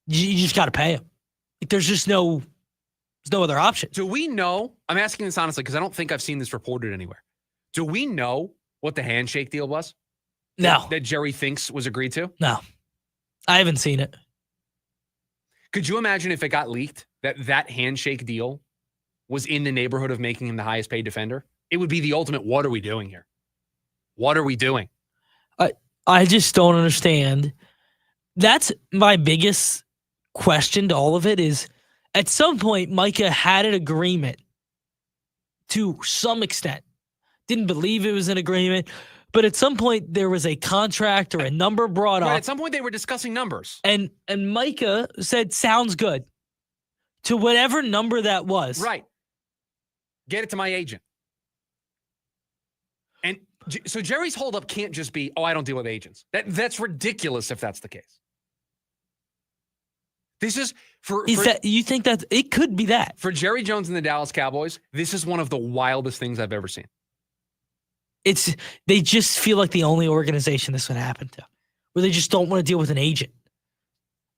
you just got to pay him. Like, there's no other option. Do we know? I'm asking this honestly because I don't think I've seen this reported anywhere. Do we know what the handshake deal was? No. That Jerry thinks was agreed to? No. I haven't seen it. Could you imagine if it got leaked that handshake deal was in the neighborhood of making him the highest paid defender? It would be the ultimate, what are we doing here? What are we doing? I just don't understand. That's my biggest question to all of it is, at some point, Micah had an agreement to some extent. Didn't believe it was an agreement, but at some point there was a contract or a number brought up. At some point they were discussing numbers. And Micah said, sounds good, to whatever number that was. Right. Get it to my agent. And so Jerry's holdup can't just be, oh, I don't deal with agents. That's ridiculous if that's the case. This is you think that it could be that for Jerry Jones and the Dallas Cowboys? This is one of the wildest things I've ever seen. They just feel like the only organization this would happen to, where they just don't want to deal with an agent.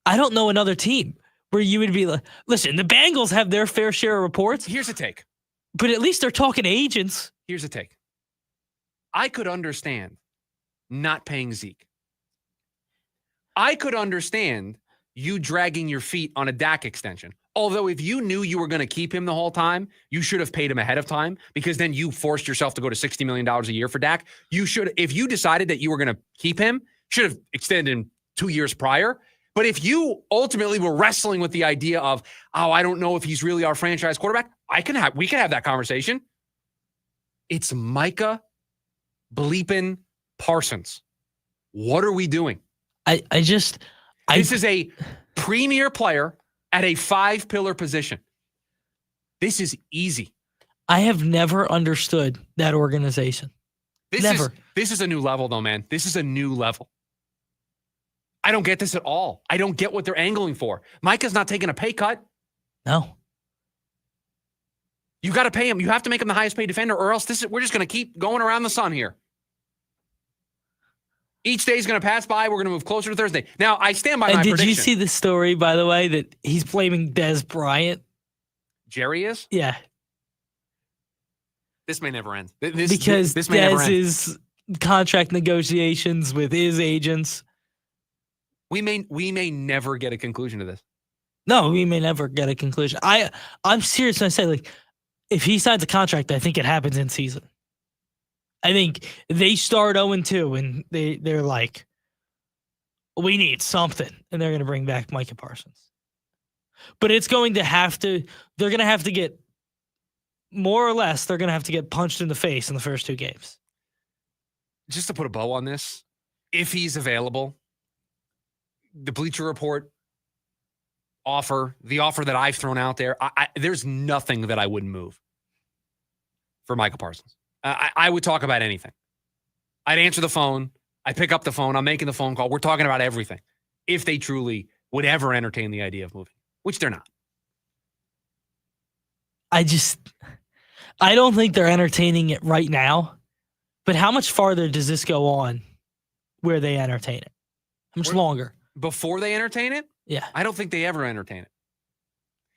I don't know another team where you would be like, listen, the Bengals have their fair share of reports. Here's a take. But at least they're talking to agents. Here's a take. I could understand not paying Zeke. I could understand you dragging your feet on a Dak extension. Although if you knew you were going to keep him the whole time, you should have paid him ahead of time, because then you forced yourself to go to $60 million a year for Dak. You should, if you decided that you were going to keep him, should have extended him 2 years prior. But if you ultimately were wrestling with the idea of, oh, I don't know if he's really our franchise quarterback, we can have that conversation. It's Micah bleeping Parsons. What are we doing? This is a premier player at a 5-pillar position. This is easy. I have never understood that organization. This is a new level, though, man. This is a new level. I don't get this at all. I don't get what they're angling for. Micah's not taking a pay cut. No. You got to pay him. You have to make him the highest paid defender, or else we're just going to keep going around the sun here. Each day is going to pass by. We're going to move closer to Thursday. Now, I stand by my prediction. Did you see the story, by the way, that he's blaming Dez Bryant? Jerry is? Yeah. This may never end. Because this may never end. Dez's contract negotiations with his agents. We may never get a conclusion to this. No, we may never get a conclusion. I'm serious when I say, like, if he signs a contract, I think it happens in season. I think they start 0-2 and they're like, we need something. And they're going to bring back Micah Parsons. But it's going to have to, they're going to have to get, more or less, they're going to have to get punched in the face in the first 2 games. Just to put a bow on this, if he's available, the Bleacher Report offer, the offer that I've thrown out there, there's nothing that I wouldn't move for Micah Parsons. I would talk about anything. I'd answer the phone. I pick up the phone. I'm making the phone call. We're talking about everything. If they truly would ever entertain the idea of moving, which they're not. I don't think they're entertaining it right now. But how much farther does this go on where they entertain it? How much longer? Before they entertain it? Yeah. I don't think they ever entertain it.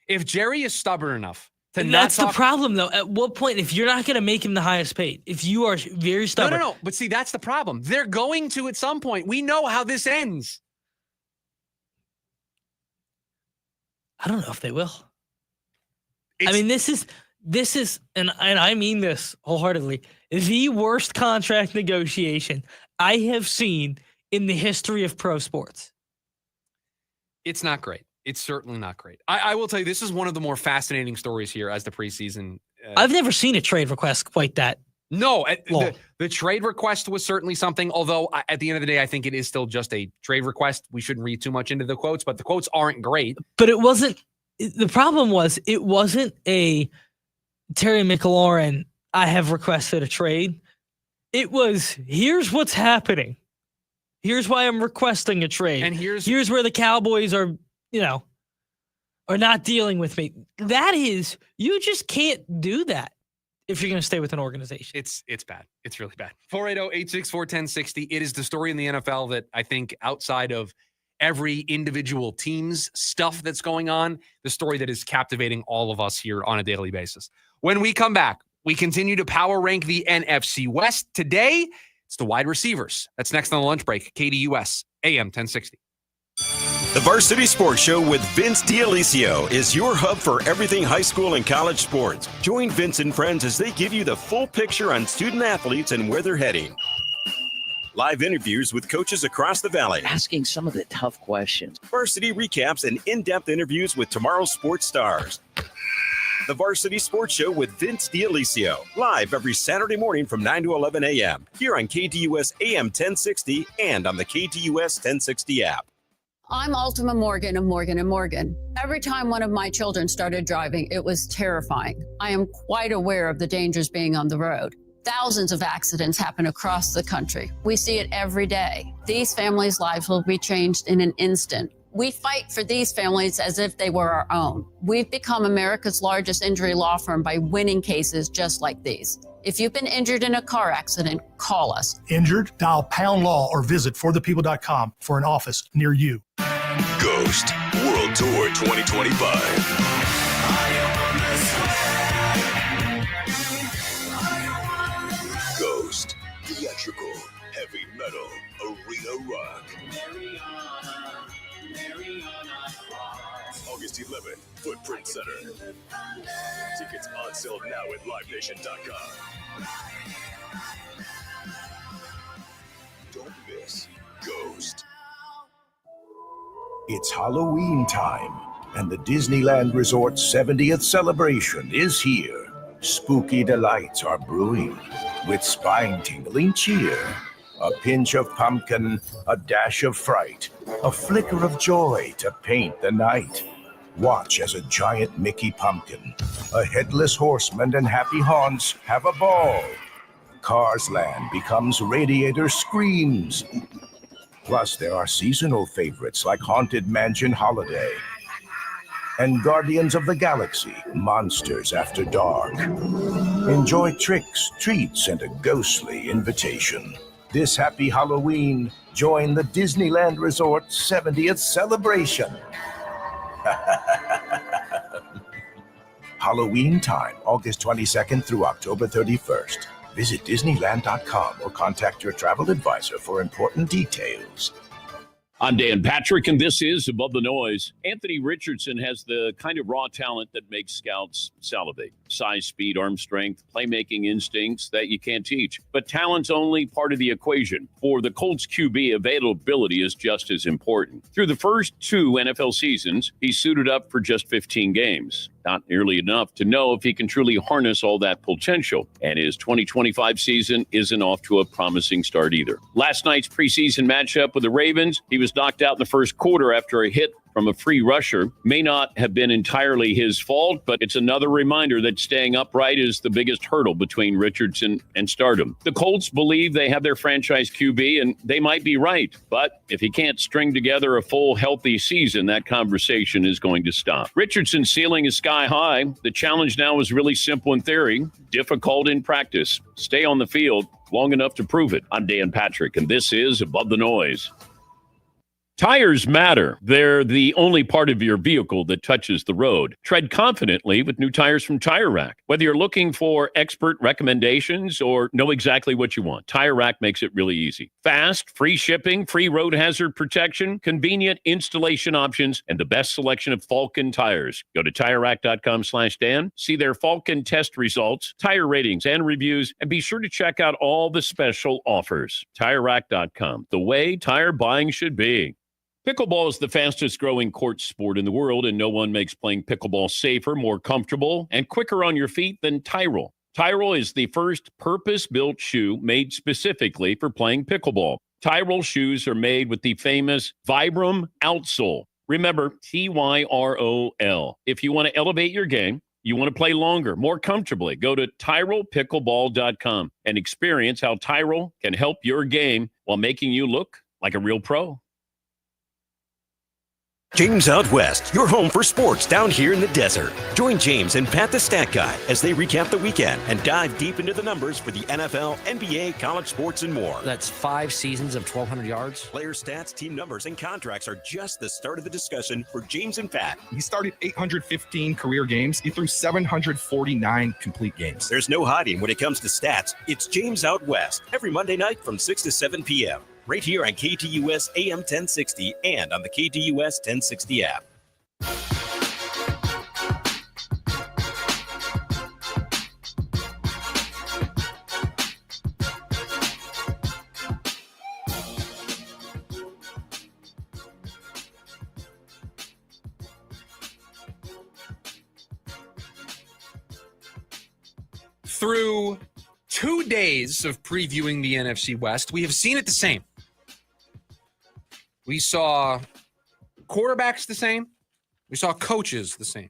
If Jerry is stubborn enough to And not that's talk, the problem, though. At what point, if you're not going to make him the highest paid, if you are very stubborn. No. But see, that's the problem. They're going to at some point. We know how this ends. I don't know if they will. I mean, this is, and I mean this wholeheartedly, the worst contract negotiation I have seen in the history of pro sports. It's not great. It's certainly not great. I will tell you, this is one of the more fascinating stories here as the preseason. I've never seen a trade request quite that. No, the trade request was certainly something, although at the end of the day, I think it is still just a trade request. We shouldn't read too much into the quotes, but the quotes aren't great. But it wasn't, the problem was it wasn't a Terry McLaurin, I have requested a trade. It was, here's what's happening. Here's why I'm requesting a trade. And here's where the Cowboys are, are not dealing with me. That is, you just can't do that if you're going to stay with an organization. It's bad. It's really bad. 480-864-1060. It is the story in the NFL that I think outside of every individual team's stuff that's going on, the story that is captivating all of us here on a daily basis. When we come back, we continue to power rank the NFC West. Today, it's the wide receivers. That's next on the lunch break. KDUS, AM 1060. The Varsity Sports Show with Vince D'Alessio is your hub for everything high school and college sports. Join Vince and friends as they give you the full picture on student athletes and where they're heading. Live interviews with coaches across the valley. Asking some of the tough questions. Varsity recaps and in-depth interviews with tomorrow's sports stars. The Varsity Sports Show with Vince D'Alessio. Live every Saturday morning from 9 to 11 a.m. Here on KDUS AM 1060 and on the KDUS 1060 app. I'm Ultima Morgan of Morgan & Morgan. Every time one of my children started driving, it was terrifying. I am quite aware of the dangers being on the road. Thousands of accidents happen across the country. We see it every day. These families' lives will be changed in an instant. We fight for these families as if they were our own. We've become America's largest injury law firm by winning cases just like these. If you've been injured in a car accident, call us. Injured? Dial Pound Law or visit forthepeople.com for an office near you. Ghost World Tour 2025. Ghost Theatrical Heavy Metal Arena Rock. August 11th, Footprint Center. Tickets on sale now at livenation.com. Don't miss Ghost. It's Halloween time, and the Disneyland Resort's 70th celebration is here. Spooky delights are brewing, with spine-tingling cheer. A pinch of pumpkin, a dash of fright, a flicker of joy to paint the night. Watch as a giant Mickey pumpkin, a headless horseman, and happy haunts have a ball. Cars Land becomes Radiator Screams. Plus, there are seasonal favorites like Haunted Mansion Holiday and Guardians of the Galaxy, Monsters After Dark. Enjoy tricks, treats, and a ghostly invitation. This happy Halloween, join the Disneyland Resort 70th celebration. Halloween time, August 22nd through October 31st. Visit Disneyland.com or contact your travel advisor for important details. I'm Dan Patrick, and this is Above the Noise. Anthony Richardson has the kind of raw talent that makes scouts salivate. Size, speed, arm strength, playmaking instincts that you can't teach. But talent's only part of the equation. For the Colts QB, availability is just as important. Through the first 2 NFL seasons, he suited up for just 15 games. Not nearly enough to know if he can truly harness all that potential. And his 2025 season isn't off to a promising start either. Last night's preseason matchup with the Ravens, he was knocked out in the first quarter after a hit from a free rusher. May not have been entirely his fault, but it's another reminder that staying upright is the biggest hurdle between Richardson and stardom. The Colts believe they have their franchise QB, and they might be right. But if he can't string together a full, healthy season, that conversation is going to stop. Richardson's ceiling is sky high. The challenge now is really simple in theory, difficult in practice. Stay on the field long enough to prove it. I'm Dan Patrick, and this is Above the Noise. Tires matter. They're the only part of your vehicle that touches the road. Tread confidently with new tires from Tire Rack. Whether you're looking for expert recommendations or know exactly what you want, Tire Rack makes it really easy. Fast, free shipping, free road hazard protection, convenient installation options, and the best selection of Falken tires. Go to TireRack.com/Dan, see their Falken test results, tire ratings, and reviews, and be sure to check out all the special offers. TireRack.com, the way tire buying should be. Pickleball is the fastest growing court sport in the world, and no one makes playing pickleball safer, more comfortable, and quicker on your feet than Tyrol. Tyrol is the first purpose-built shoe made specifically for playing pickleball. Tyrol shoes are made with the famous Vibram outsole. Remember, Tyrol. If you want to elevate your game, you want to play longer, more comfortably, go to TyrolPickleball.com and experience how Tyrol can help your game while making you look like a real pro. James Out West, your home for sports down here in the desert. Join James and Pat the Stat Guy as they recap the weekend and dive deep into the numbers for the NFL, NBA, college sports, and more. That's 5 seasons of 1,200 yards. Player stats, team numbers, and contracts are just the start of the discussion for James and Pat. He started 815 career games. He threw 749 complete games. There's no hiding when it comes to stats. It's James Out West, every Monday night from 6 to 7 p.m. right here on KTUS AM 1060 and on the KTUS 1060 app. Through 2 days of previewing the NFC West, we have seen it the same. We saw quarterbacks the same. We saw coaches the same.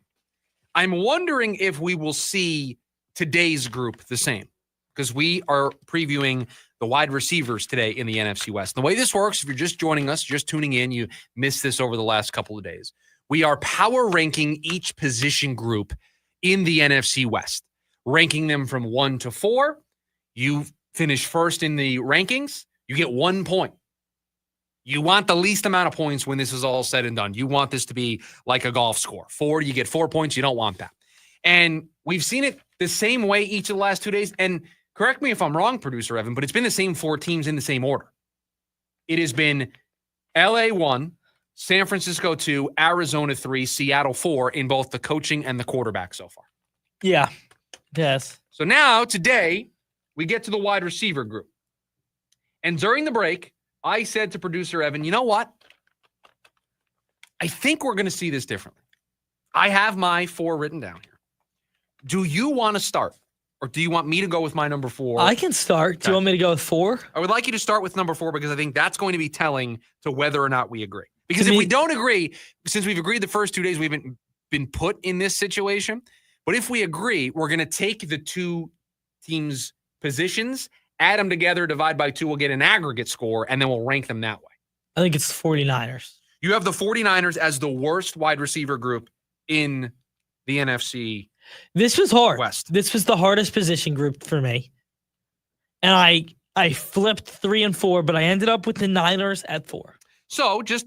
I'm wondering if we will see today's group the same, because we are previewing the wide receivers today in the NFC West. The way this works, if you're just joining us, just tuning in, you missed this over the last couple of days. We are power ranking each position group in the NFC West, ranking them from 1 to 4. You finish first in the rankings, you get 1 point. You want the least amount of points when this is all said and done. You want this to be like a golf score. 4, you get 4 points. You don't want that. And we've seen it the same way each of the last 2 days. And correct me if I'm wrong, producer Evan, but it's been the same 4 teams in the same order. It has been LA 1, San Francisco 2, Arizona 3, Seattle 4 in both the coaching and the quarterback so far. Yeah. Yes. So now, today, we get to the wide receiver group. And during the break, I said to producer Evan, you know what? I think we're going to see this differently. I have my 4 written down here. Do you want to start? Or do you want me to go with my number 4? I can start. Okay. Do you want me to go with 4? I would like you to start with number 4 because I think that's going to be telling to whether or not we agree. Because if we don't agree, since we've agreed the first 2 days, we haven't been put in this situation. But if we agree, we're going to take the 2 teams' positions, add them together, divide by 2, we'll get an aggregate score, and then we'll rank them that way. I think it's the 49ers. You have the 49ers as the worst wide receiver group in the NFC. This was hard. West. This was the hardest position group for me. And I flipped 3 and 4, but I ended up with the Niners at 4. So just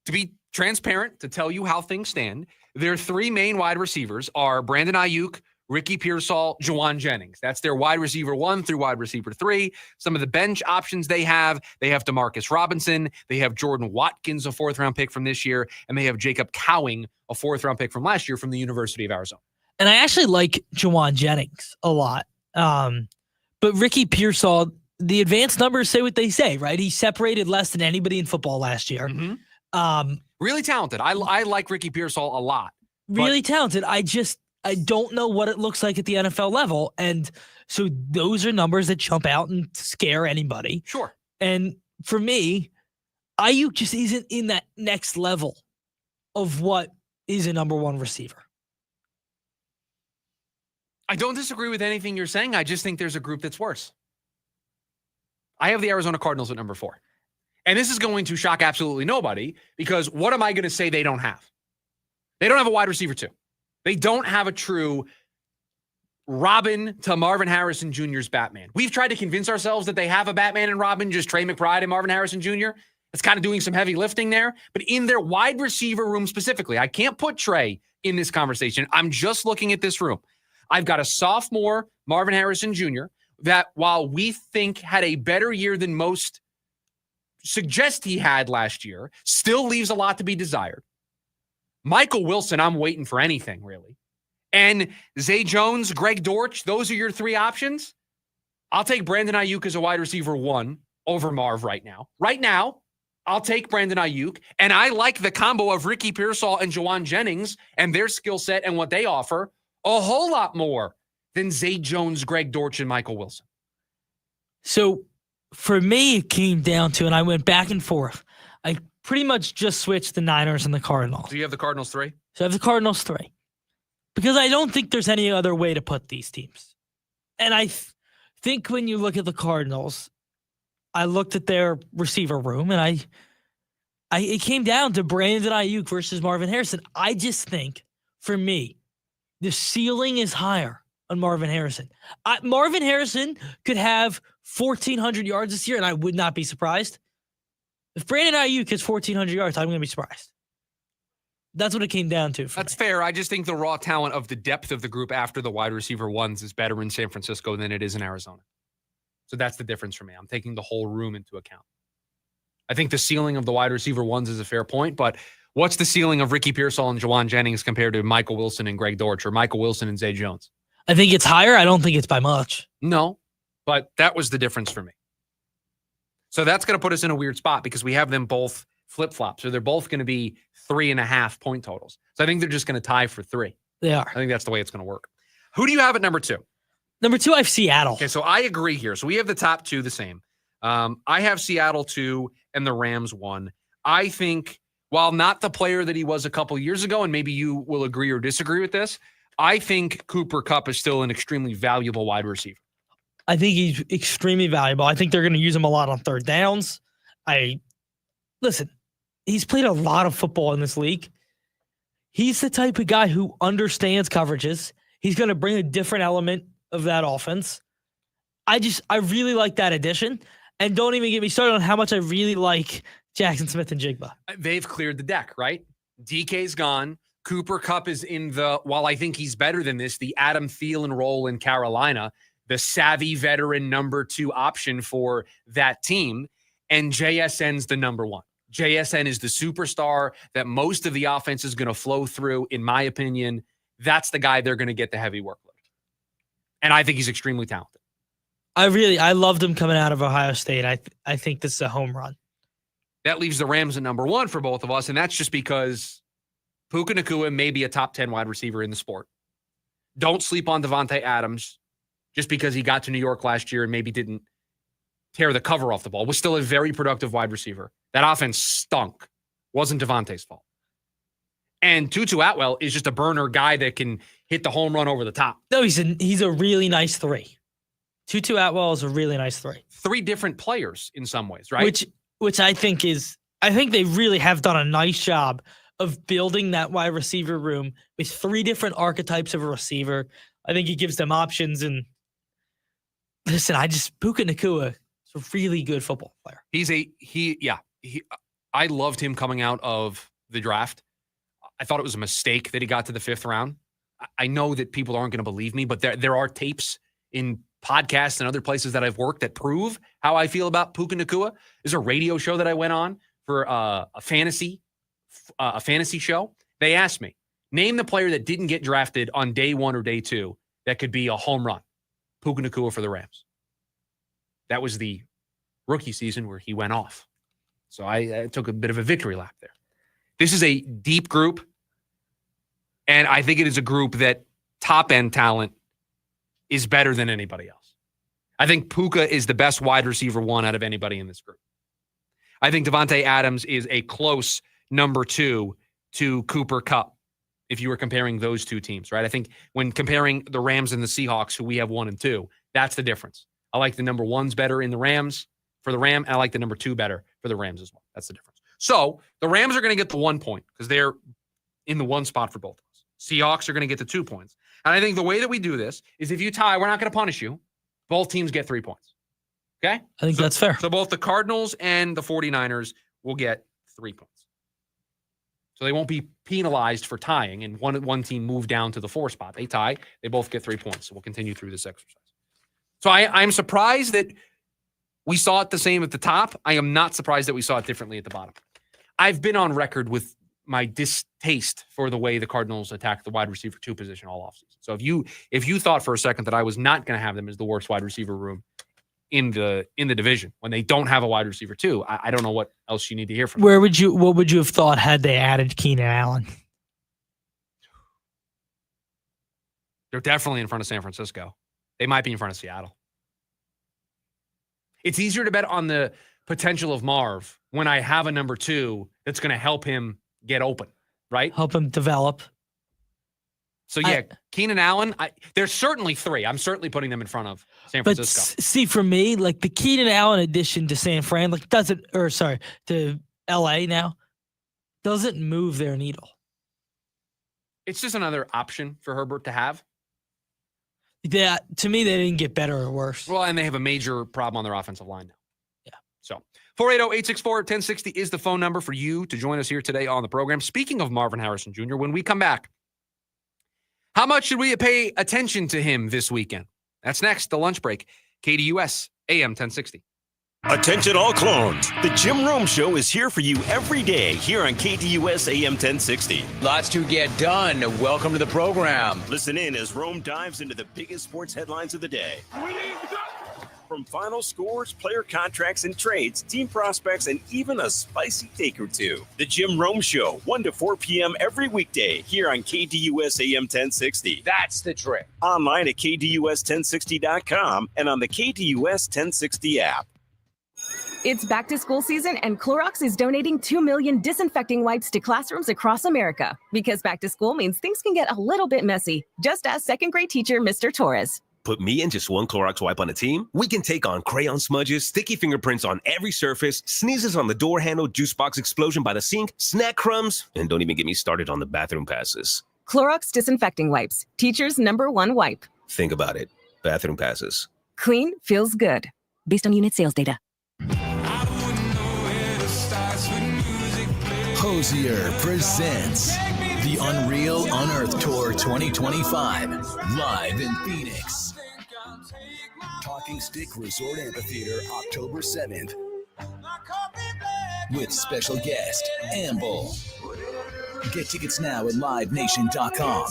to be transparent, to tell you how things stand, their 3 main wide receivers are Brandon Ayuk, Ricky Pearsall, Juwan Jennings. That's their wide receiver 1 through wide receiver 3. Some of the bench options they have DeMarcus Robinson. They have Jordan Watkins, a 4th-round pick from this year. And they have Jacob Cowing, a 4th-round pick from last year from the University of Arizona. And I actually like Juwan Jennings a lot. But Ricky Pearsall, the advanced numbers say what they say, right? He separated less than anybody in football last year. Mm-hmm. Really talented. I like Ricky Pearsall a lot. Really talented. I don't know what it looks like at the NFL level. And so those are numbers that jump out and scare anybody. Sure. And for me, Ayuk just isn't in that next level of what is a number 1 receiver. I don't disagree with anything you're saying. I just think there's a group that's worse. I have the Arizona Cardinals at number 4. And this is going to shock absolutely nobody because what am I going to say they don't have? They don't have a wide receiver 2. They don't have a true Robin to Marvin Harrison Jr.'s Batman. We've tried to convince ourselves that they have a Batman and Robin, just Trey McBride and Marvin Harrison Jr. It's kind of doing some heavy lifting there. But in their wide receiver room specifically, I can't put Trey in this conversation. I'm just looking at this room. I've got a sophomore, Marvin Harrison Jr., that while we think had a better year than most suggest he had last year, still leaves a lot to be desired. Michael Wilson, I'm waiting for anything, really. And Zay Jones, Greg Dortch, those are your three options. I'll take Brandon Ayuk as a wide receiver 1 over Marv right now. Right now, I'll take Brandon Ayuk, and I like the combo of Ricky Pearsall and Juwan Jennings and their skill set and what they offer a whole lot more than Zay Jones, Greg Dortch, and Michael Wilson. So for me, it came down to, and I went back and forth. I pretty much just switched the Niners and the Cardinals. Do you have the Cardinals 3? So I have the Cardinals 3. Because I don't think there's any other way to put these teams. And I think when you look at the Cardinals, I looked at their receiver room, and it came down to Brandon Ayuk versus Marvin Harrison. I just think, for me, the ceiling is higher on Marvin Harrison. Marvin Harrison could have 1,400 yards this year, and I would not be surprised. If Brandon Ayuk has 1,400 yards, I'm going to be surprised. That's what it came down to. That's fair. I just think the raw talent of the depth of the group after the wide receiver 1s is better in San Francisco than it is in Arizona. So that's the difference for me. I'm taking the whole room into account. I think the ceiling of the wide receiver 1s is a fair point, but what's the ceiling of Ricky Pearsall and Juwan Jennings compared to Michael Wilson and Greg Dortch, or Michael Wilson and Zay Jones? I think it's higher. I don't think it's by much. No, but that was the difference for me. So that's going to put us in a weird spot because we have them both flip-flop. So they're both going to be 3.5 point totals. So I think they're just going to tie for 3. They are. I think that's the way it's going to work. Who do you have at number 2? Number 2, I have Seattle. Okay, so I agree here. So we have the top 2 the same. I have Seattle 2 and the Rams 1. I think, while not the player that he was a couple years ago, and maybe you will agree or disagree with this, I think Cooper Kupp is still an extremely valuable wide receiver. I think he's extremely valuable. I think they're going to use him a lot on third downs. Listen, he's played a lot of football in this league. He's the type of guy who understands coverages. He's going to bring a different element of that offense. I really like that addition. And don't even get me started on how much I really like Jackson Smith and Jigba. They've cleared the deck, right? DK's gone. Cooper Kupp is in the, while I think he's better than this, the Adam Thielen role in Carolina, the savvy veteran number 2 option for that team. And JSN's the number 1. JSN is the superstar that most of the offense is going to flow through, in my opinion. That's the guy they're going to get the heavy workload. And I think he's extremely talented. I loved him coming out of Ohio State. I think this is a home run. That leaves the Rams at number 1 for both of us, and that's just because Puka Nacua may be a top 10 wide receiver in the sport. Don't sleep on Devontae Adams just because he got to New York last year and maybe didn't tear the cover off the ball. Was still a very productive wide receiver. That offense stunk. Wasn't Devontae's fault. And Tutu Atwell is just a burner guy that can hit the home run over the top. No, he's a really nice 3. Tutu Atwell is a really nice 3. 3 different players in some ways, right? Which I think they really have done a nice job of building that wide receiver room with 3 different archetypes of a receiver. I think he gives them options. And listen, Puka Nacua is a really good football player. I loved him coming out of the draft. I thought it was a mistake that he got to the 5th round. I know that people aren't going to believe me, but there are tapes in podcasts and other places that I've worked that prove how I feel about Puka Nacua. There's a radio show that I went on for a fantasy show. They asked me, name the player that didn't get drafted on day 1 or day 2 that could be a home run. Puka Nacua for the Rams. That was the rookie season where he went off. So I took a bit of a victory lap there. This is a deep group, and I think it is a group that top-end talent is better than anybody else. I think Puka is the best wide receiver 1 out of anybody in this group. I think Devontae Adams is a close number 2 to Cooper Kupp, if you were comparing those 2 teams, right? I think when comparing the Rams and the Seahawks, who we have 1 and 2, that's the difference. I like the number 1s better in the Rams for the Ram, and I like the number 2 better for the Rams as well. That's the difference. So the Rams are going to get the 1 point because they're in the 1 spot for both of us. Seahawks are going to get the 2 points. And I think the way that we do this is if you tie, we're not going to punish you. Both teams get 3 points. Okay? I think that's fair. So both the Cardinals and the 49ers will get 3 points. So they won't be penalized for tying, and one team move down to the 4 spot. They tie, they both get 3 points. So we'll continue through this exercise. So I'm surprised that we saw it the same at the top. I am not surprised that we saw it differently at the bottom. I've been on record with my distaste for the way the Cardinals attack the wide receiver 2 position all offseason. So if you thought for a second that I was not going to have them as the worst wide receiver room in the division when they don't have a wide receiver 2, I don't know what else you need to hear from What would you have thought had they added Keenan Allen? They're definitely in front of San Francisco. They might be in front of Seattle. It's easier to bet on the potential of Marv when I have a number 2 that's going to help him get open, right? Help him develop. So, yeah, Keenan Allen, there's certainly 3. I'm certainly putting them in front of San Francisco. But see, for me, like the Keenan Allen addition to San Fran, to LA now, doesn't move their needle. It's just another option for Herbert to have. Yeah, to me, they didn't get better or worse. Well, and they have a major problem on their offensive line now. Yeah. So 480-864-1060 is the phone number for you to join us here today on the program. Speaking of Marvin Harrison Jr., when we come back, how much should we pay attention to him this weekend? That's next, the lunch break. KDUS AM 1060. Attention all clones. The Jim Rome Show is here for you every day here on KDUS AM 1060. Lots to get done. Welcome to the program. Listen in as Rome dives into the biggest sports headlines of the day. From final scores, player contracts and trades, team prospects, and even a spicy take or two. The Jim Rome Show, 1 to 4 p.m. every weekday here on KDUS AM 1060. That's the trick. Online at KDUS1060.com and on the KDUS 1060 app. It's back to school season, and Clorox is donating 2 million disinfecting wipes to classrooms across America. Because back to school means things can get a little bit messy. Just ask second grade teacher Mr. Torres. Put me and just one Clorox wipe on a team, we can take on crayon smudges, sticky fingerprints on every surface, sneezes on the door handle, juice box explosion by the sink, snack crumbs, and don't even get me started on the bathroom passes. Clorox disinfecting wipes, teacher's #1 wipe. Think about it. Bathroom passes. Clean feels good. Based on unit sales data. Hosier presents the Unreal Unearthed Tour 2025, live in Phoenix. Talking Stick Resort Amphitheater, October 7th. With special guest, Amble. Get tickets now at livenation.com.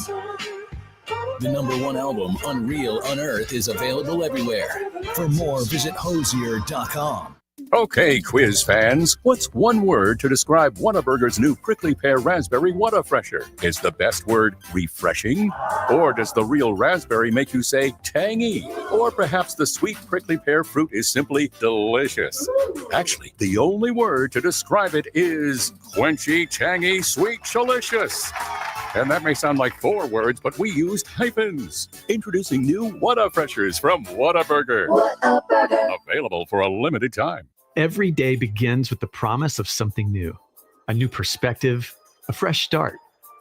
The #1 album, Unreal Unearthed, is available everywhere. For more, visit hosier.com. Okay, quiz fans, what's one word to describe Whataburger's new prickly pear raspberry Whata-Fresher? Is the best word refreshing? Or does the real raspberry make you say tangy? Or perhaps the sweet prickly pear fruit is simply delicious? Actually, the only word to describe it is quenchy, tangy, sweet, delicious. And that may sound like 4 words, but we used hyphens. Introducing new Whata-Freshers from Whataburger. Whataburger. Available for a limited time. Every day begins with the promise of something new, a new perspective, a fresh start.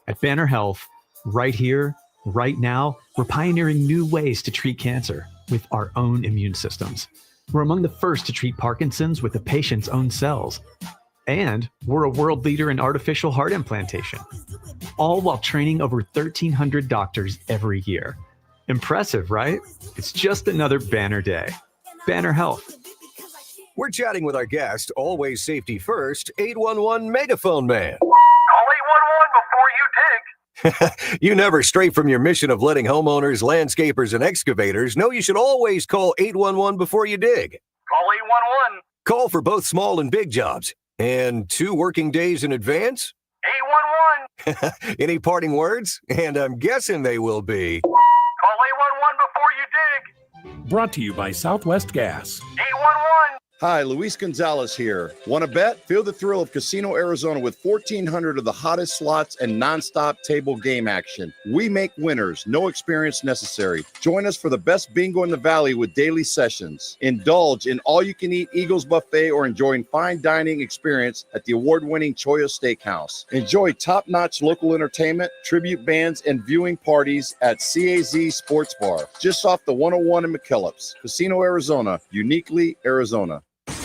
At Banner Health, right here, right now, we're pioneering new ways to treat cancer with our own immune systems. We're among the first to treat Parkinson's with the patient's own cells. And we're a world leader in artificial heart implantation, all while training over 1,300 doctors every year. Impressive, right? It's just another Banner day. Banner Health. We're chatting with our guest, always safety first, 811 Megaphone Man. Call 811 before you dig. You never stray from your mission of letting homeowners, landscapers, and excavators know you should always call 811 before you dig. Call 811. Call for both small and big jobs. And 2 working days in advance? 811. Any parting words? And I'm guessing they will be. Call 811 before you dig. Brought to you by Southwest Gas. 811. Hi, Luis Gonzalez here. Want to bet? Feel the thrill of Casino Arizona with 1,400 of the hottest slots and nonstop table game action. We make winners, no experience necessary. Join us for the best bingo in the valley with daily sessions. Indulge in all-you-can-eat Eagles buffet or enjoy fine dining experience at the award-winning Choya Steakhouse. Enjoy top-notch local entertainment, tribute bands, and viewing parties at CAZ Sports Bar, just off the 101 in McKellips. Casino Arizona, uniquely Arizona.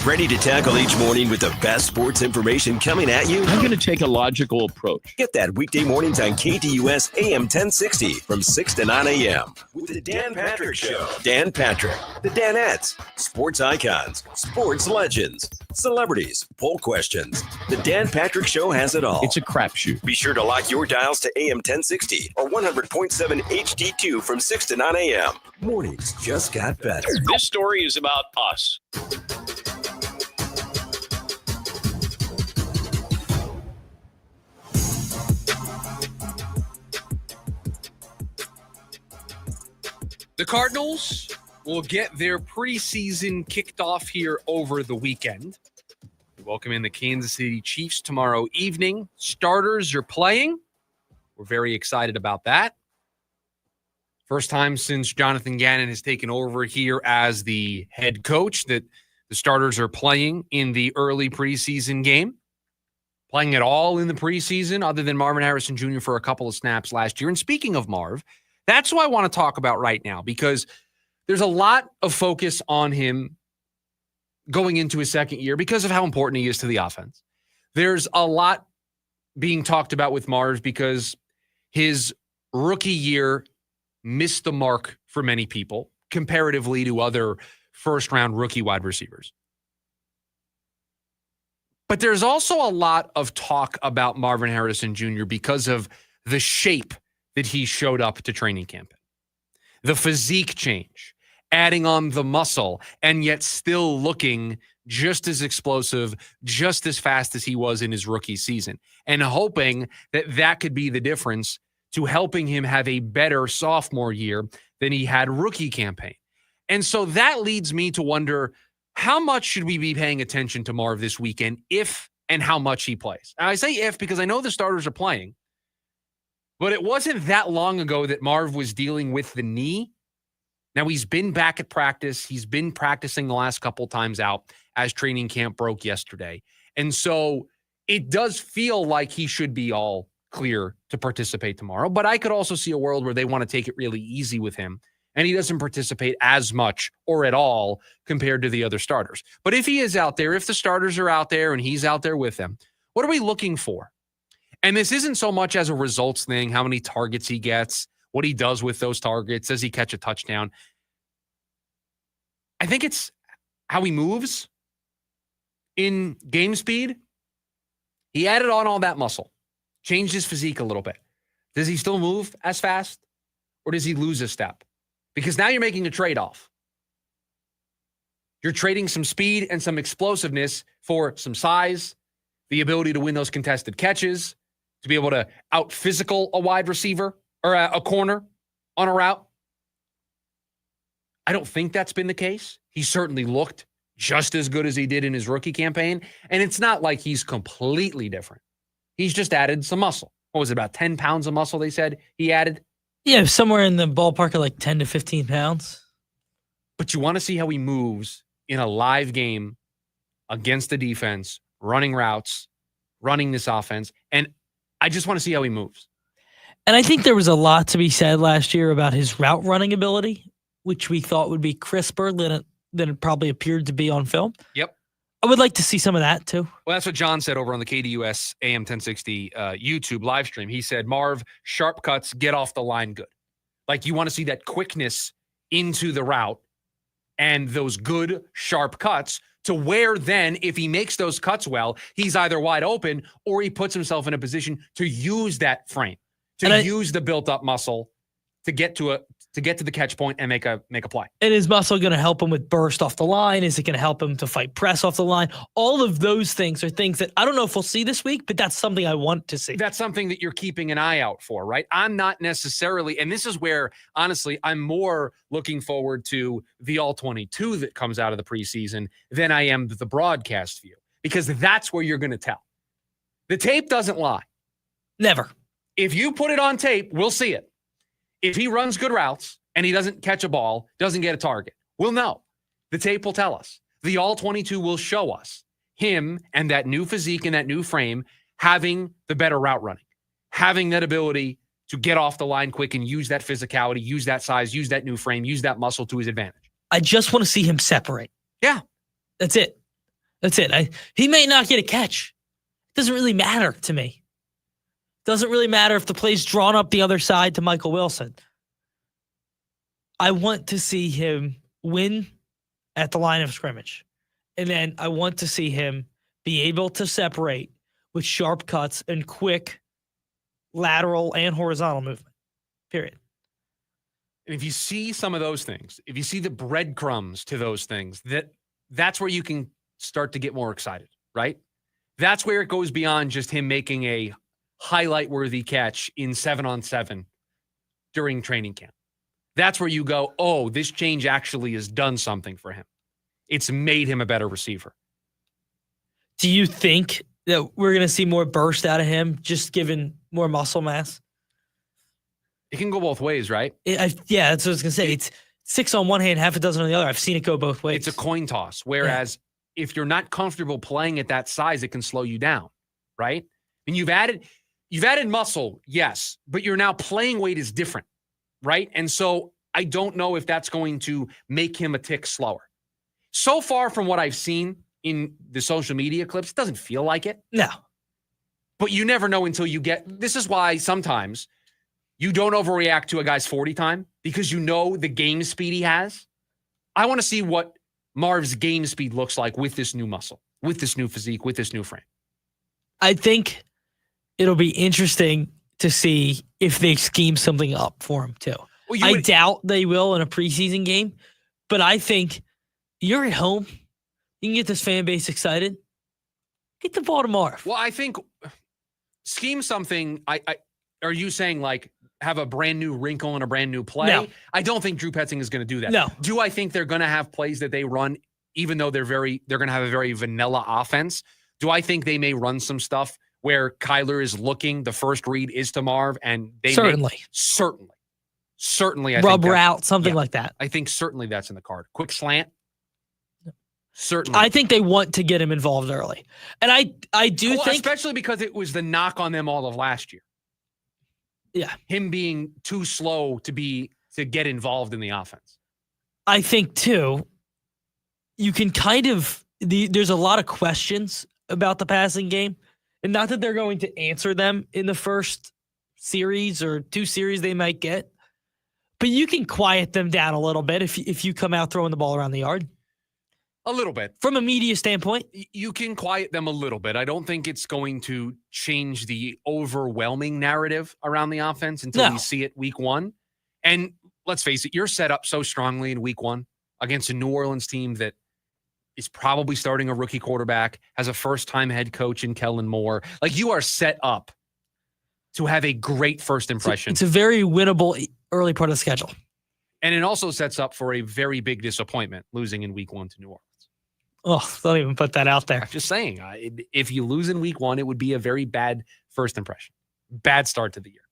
Ready to tackle each morning with the best sports information coming at you? I'm going to take a logical approach. Get that weekday mornings on KDUS AM 1060 from 6 to 9 a.m. with the Dan Patrick Show. Dan Patrick, the Danettes, sports icons, sports legends, celebrities, poll questions. The Dan Patrick Show has it all. It's a crapshoot. Be sure to lock your dials to AM 1060 or 100.7 HD2 from 6 to 9 a.m. Mornings just got better. This story is about us. The Cardinals will get their preseason kicked off here over the weekend. We welcome in the Kansas City Chiefs tomorrow evening. Starters are playing. We're very excited about that. First time since Jonathan Gannon has taken over here as the head coach that the starters are playing in the early preseason game. Playing it all in the preseason, other than Marvin Harrison Jr. for a couple of snaps last year. And speaking of Marv, that's who I want to talk about right now, because there's a lot of focus on him going into his second year because of how important he is to the offense. There's a lot being talked about with Marv because his rookie year missed the mark for many people comparatively to other first-round rookie wide receivers. But there's also a lot of talk about Marvin Harrison Jr. because of the shape that he showed up to training camp in. The physique change, adding on the muscle, and yet still looking just as explosive, just as fast as he was in his rookie season, and hoping that that could be the difference to helping him have a better sophomore year than he had rookie campaign. And so that leads me to wonder, how much should we be paying attention to Marv this weekend, if and how much he plays? And I say if because I know the starters are playing, but it wasn't that long ago that Marv was dealing with the knee. Now, he's been back at practice. He's been practicing the last couple times out as training camp broke yesterday. And so it does feel like he should be all clear to participate tomorrow. But I could also see a world where they want to take it really easy with him, and he doesn't participate as much or at all compared to the other starters. But if he is out there, if the starters are out there and he's out there with them, what are we looking for? And this isn't so much as a results thing, how many targets he gets, what he does with those targets, does he catch a touchdown? I think it's how he moves in game speed. He added on all that muscle, changed his physique a little bit. Does he still move as fast, or does he lose a step? Because now you're making a trade-off. You're trading some speed and some explosiveness for some size, the ability to win those contested catches, to be able to out-physical a wide receiver or a corner on a route. I don't think that's been the case. He certainly looked just as good as he did in his rookie campaign, and it's not like he's completely different. He's just added some muscle. What was it, about 10 pounds of muscle they said he added? Yeah, somewhere in the ballpark of like 10 to 15 pounds. But you want to see how he moves in a live game against the defense, running routes, running this offense, and I just want to see how he moves. And I think there was a lot to be said last year about his route running ability, which we thought would be crisper than it probably appeared to be on film. Yep. I would like to see some of that too. Well, that's what John said over on the KDUS AM 1060 YouTube live stream. He said, Marv, sharp cuts, get off the line good. Like, you want to see that quickness into the route and those good, sharp cuts to where then, if he makes those cuts well, he's either wide open or he puts himself in a position to use that frame, to use the built-up muscle to get to to get to the catch point and make a play. And is muscle going to help him with burst off the line? Is it going to help him to fight press off the line? All of those things are things that I don't know if we'll see this week, but that's something I want to see. That's something that you're keeping an eye out for, right? I'm not necessarily, and this is where, honestly, I'm more looking forward to the All-22 that comes out of the preseason than I am the broadcast view, because that's where you're going to tell. The tape doesn't lie. Never. If you put it on tape, we'll see it. If he runs good routes and he doesn't catch a ball, doesn't get a target, we'll know. The tape will tell us. The All-22 will show us him and that new physique and that new frame having the better route running, having that ability to get off the line quick and use that physicality, use that size, use that new frame, use that muscle to his advantage. I just want to see him separate. Yeah. That's it. He may not get a catch. It doesn't really matter to me. Doesn't really matter if the play's drawn up the other side to Michael Wilson. I want to see him win at the line of scrimmage. And then I want to see him be able to separate with sharp cuts and quick lateral and horizontal movement. Period. And if you see some of those things, if you see the breadcrumbs to those things, that's where you can start to get more excited, right? That's where it goes beyond just him making a highlight-worthy catch in 7-on-7 during training camp. That's where you go, oh, this change actually has done something for him. It's made him a better receiver. Do you think that we're going to see more burst out of him just given more muscle mass? It can go both ways, right? Yeah, that's what I was going to say. It's 6 on one hand, half a dozen on the other. I've seen it go both ways. It's a coin toss, whereas if you're not comfortable playing at that size, it can slow you down, right? And you've added muscle, yes, but your now playing weight is different, right? And so I don't know if that's going to make him a tick slower. So far from what I've seen in the social media clips, it doesn't feel like it. No. But you never know until you get – this is why sometimes you don't overreact to a guy's 40 time because you know the game speed he has. I want to see what Marv's game speed looks like with this new muscle, with this new physique, with this new frame. I think – it'll be interesting to see if they scheme something up for him, too. Well, I doubt they will in a preseason game, but I think you're at home. You can get this fan base excited. Get the ball to Marv. Well, I think scheme something. Are you saying like have a brand new wrinkle and a brand new play? No. I don't think Drew Petzing is going to do that. No. Do I think they're going to have plays that they run, even though they're going to have a very vanilla offense? Do I think they may run some stuff where Kyler is looking, the first read is to Marv, and they certainly. I rub think route, something like that. I think certainly that's in the card. Quick slant. Certainly. I think they want to get him involved early. And I do think, especially because it was the knock on them all of last year. Yeah. Him being too slow to get involved in the offense. I think too, you can kind of, there's a lot of questions about the passing game. And not that they're going to answer them in the first series or 2 series they might get, but you can quiet them down a little bit if you come out throwing the ball around the yard. A little bit. From a media standpoint. You can quiet them a little bit. I don't think it's going to change the overwhelming narrative around the offense until we see it week 1. And let's face it, you're set up so strongly in week 1 against a New Orleans team that is probably starting a rookie quarterback, has a first-time head coach in Kellen Moore. Like, you are set up to have a great first impression. It's a very winnable early part of the schedule. And it also sets up for a very big disappointment, losing in week 1 to New Orleans. Oh, don't even put that out there. I'm just saying, if you lose in week 1, it would be a very bad first impression. Bad start to the year.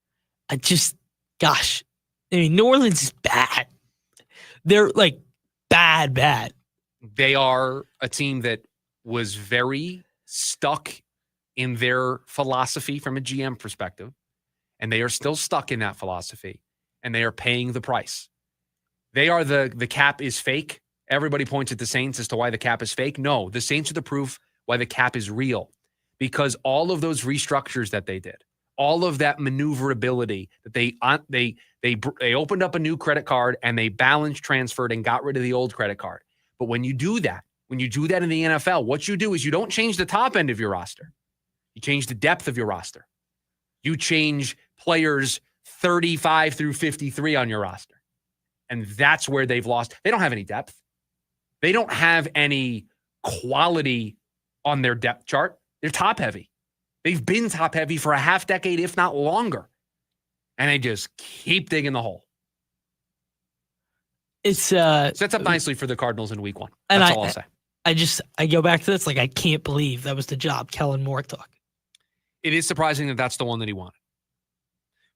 New Orleans is bad. They're like bad. They are a team that was very stuck in their philosophy from a GM perspective, and they are still stuck in that philosophy, and they are paying the price. They are the cap is fake. Everybody points at the Saints as to why the cap is fake. No, the Saints are the proof why the cap is real, because all of those restructures that they did, all of that maneuverability that they opened up a new credit card and they balance transferred and got rid of the old credit card. But when you do that in the NFL, what you do is you don't change the top end of your roster. You change the depth of your roster. You change players 35 through 53 on your roster. And that's where they've lost. They don't have any depth. They don't have any quality on their depth chart. They're top heavy. They've been top heavy for a half decade, if not longer. And they just keep digging the hole. It's sets up nicely for the Cardinals in week 1. And That's all I'll say. I go back to this, like, I can't believe that was the job Kellen Moore took. It is surprising that that's the one that he wanted.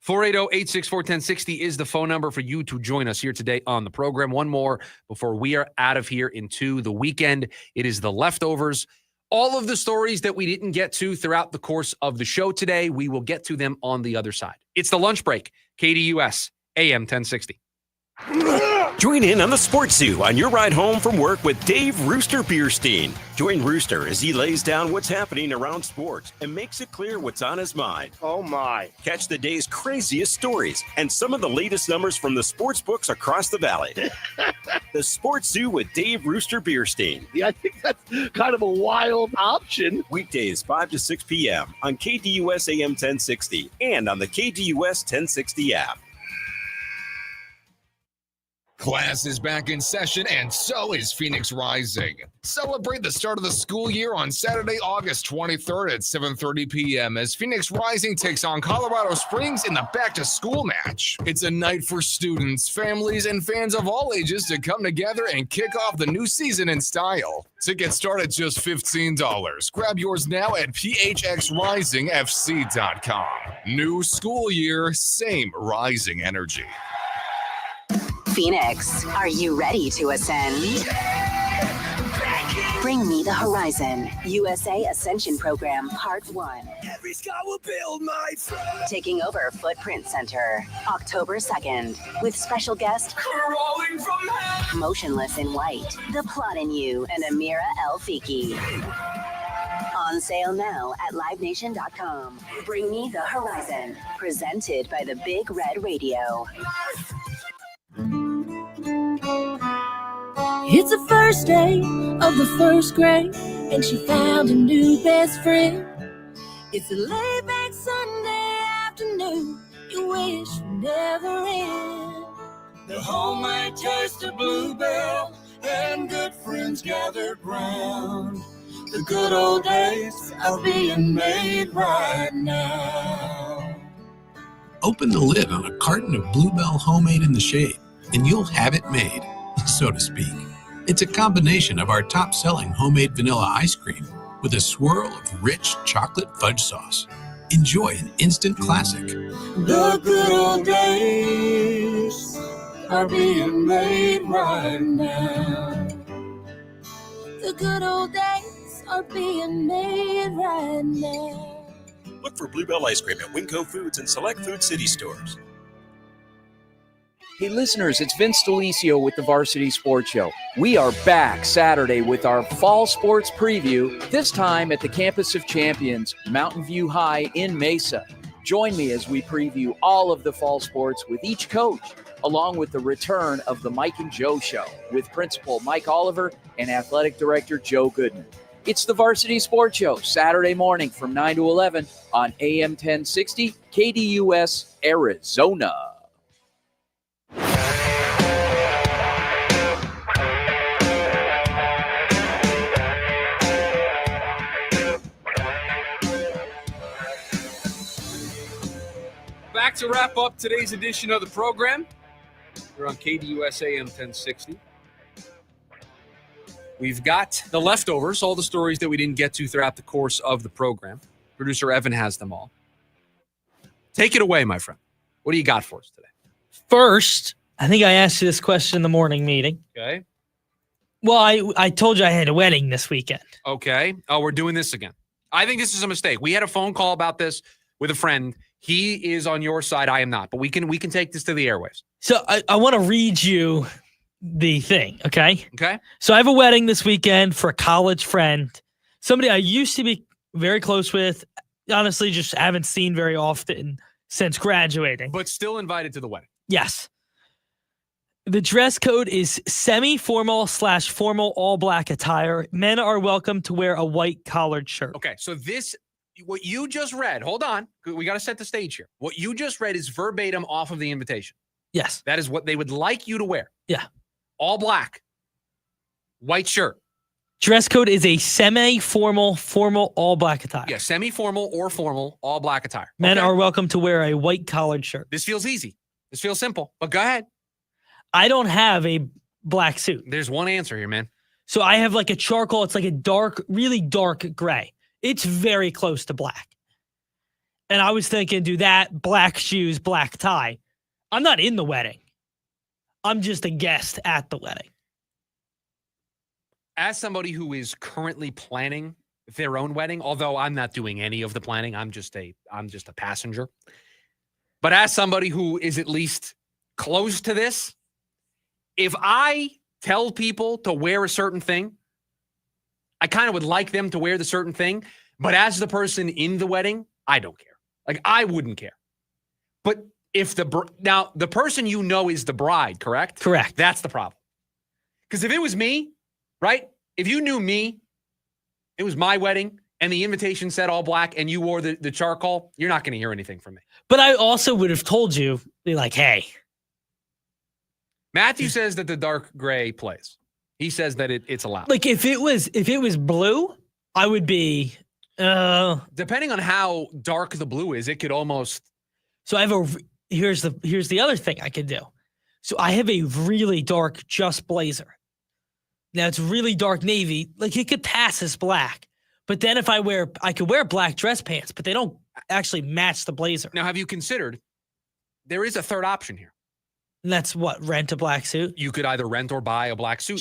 480-864-1060 is the phone number for you to join us here today on the program. One more before we are out of here into the weekend. It is the leftovers. All of the stories that we didn't get to throughout the course of the show today, we will get to them on the other side. It's the lunch break, KDUS, AM 1060. Join in on the Sports Zoo on your ride home from work with Dave Rooster Bierstein. Join Rooster as he lays down what's happening around sports and makes it clear what's on his mind. Oh, my. Catch the day's craziest stories and some of the latest numbers from the sports books across the valley. The Sports Zoo with Dave Rooster Bierstein. Yeah, I think that's kind of a wild option. Weekdays 5 to 6 p.m. on KDUS AM 1060 and on the KDUS 1060 app. Class is back in session, and so is Phoenix Rising. Celebrate the start of the school year on Saturday, August 23rd at 7:30 p.m. as Phoenix Rising takes on Colorado Springs in the back-to-school match. It's a night for students, families, and fans of all ages to come together and kick off the new season in style. Tickets start at just $15. Grab yours now at phxrisingfc.com. New school year, same rising energy. Phoenix, are you ready to ascend? Bring me the horizon. USA Ascension Program Part 1. Every sky will build my friend. Taking over Footprint Center, October 2nd, with special guest Crawling from hell. Motionless in White, The Plot in You, and Amira El Fiki. On sale now at livenation.com. Bring me the horizon. Presented by the Big Red Radio. It's the first day of the first grade, and she found a new best friend. It's a laid-back Sunday afternoon you wish would never end. The homemade taste of Bluebell and good friends gathered round. The good old days are being made right now. Open the lid on a carton of Bluebell Homemade in the Shade, and you'll have it made, so to speak. It's a combination of our top-selling homemade vanilla ice cream with a swirl of rich chocolate fudge sauce. Enjoy an instant classic. The good old days are being made right now. The good old days are being made right now. Look for Bluebell ice cream at Winco Foods and select Food City stores. Hey listeners, it's Vince D'Alicio with the Varsity Sports Show. We are back Saturday with our fall sports preview, this time at the Campus of Champions, Mountain View High in Mesa. Join me as we preview all of the fall sports with each coach, along with the return of the Mike and Joe Show with Principal Mike Oliver and Athletic Director Joe Goodman. It's the Varsity Sports Show, Saturday morning from 9 to 11 on AM 1060, KDUS, Arizona. Back to wrap up today's edition of the program. We're on KDUS AM 1060. We've got the leftovers, all the stories that we didn't get to throughout the course of the program. Producer Evan has them all. Take it away, my friend. What do you got for us today? First, I think I asked you this question in the morning meeting. Okay. Well, I told you I had a wedding this weekend. Okay. Oh, we're doing this again. I think this is a mistake. We had a phone call about this with a friend. He is on your side. I am not. But we can take this to the airwaves. So I want to read you the thing, okay? Okay. So I have a wedding this weekend for a college friend, somebody I used to be very close with, honestly just haven't seen very often since graduating. But still invited to the wedding. Yes. The dress code is semi-formal / formal all black attire. Men are welcome to wear a white collared shirt. Okay, so what you just read, hold on. We got to set the stage here. What you just read is verbatim off of the invitation. Yes. That is what they would like you to wear. Yeah. All black. White shirt. Dress code is a semi-formal, formal, all black attire. Yeah, semi-formal or formal, all black attire. Men Okay. are welcome to wear a white collared shirt. This feels easy. This feels simple. But go ahead. I don't have a black suit. There's one answer here, man. So I have like a charcoal. It's like a dark, really dark gray. It's very close to black. And I was thinking, do that, black shoes, black tie. I'm not in the wedding. I'm just a guest at the wedding. As somebody who is currently planning their own wedding, although I'm not doing any of the planning, I'm just a passenger. But as somebody who is at least close to this, if I tell people to wear a certain thing, I kind of would like them to wear the certain thing. But as the person in the wedding, I don't care. Like, I wouldn't care. But if the person you know is the bride, correct? Correct. That's the problem. Because if it was me, right? If you knew me, it was my wedding, and the invitation said all black, and you wore the charcoal, you're not going to hear anything from me. But I also would have told you, be like, hey. Matthew says that the dark gray plays. He says that it's allowed. Like, if it was blue, I would be, depending on how dark the blue is, it could almost. So I have here's the other thing I could do. So I have a really dark just blazer. Now it's really dark navy. Like, it could pass as black. But then if I could wear black dress pants, but they don't actually match the blazer. Now, have you considered there is a third option here? And that's what, rent a black suit? You could either rent or buy a black suit.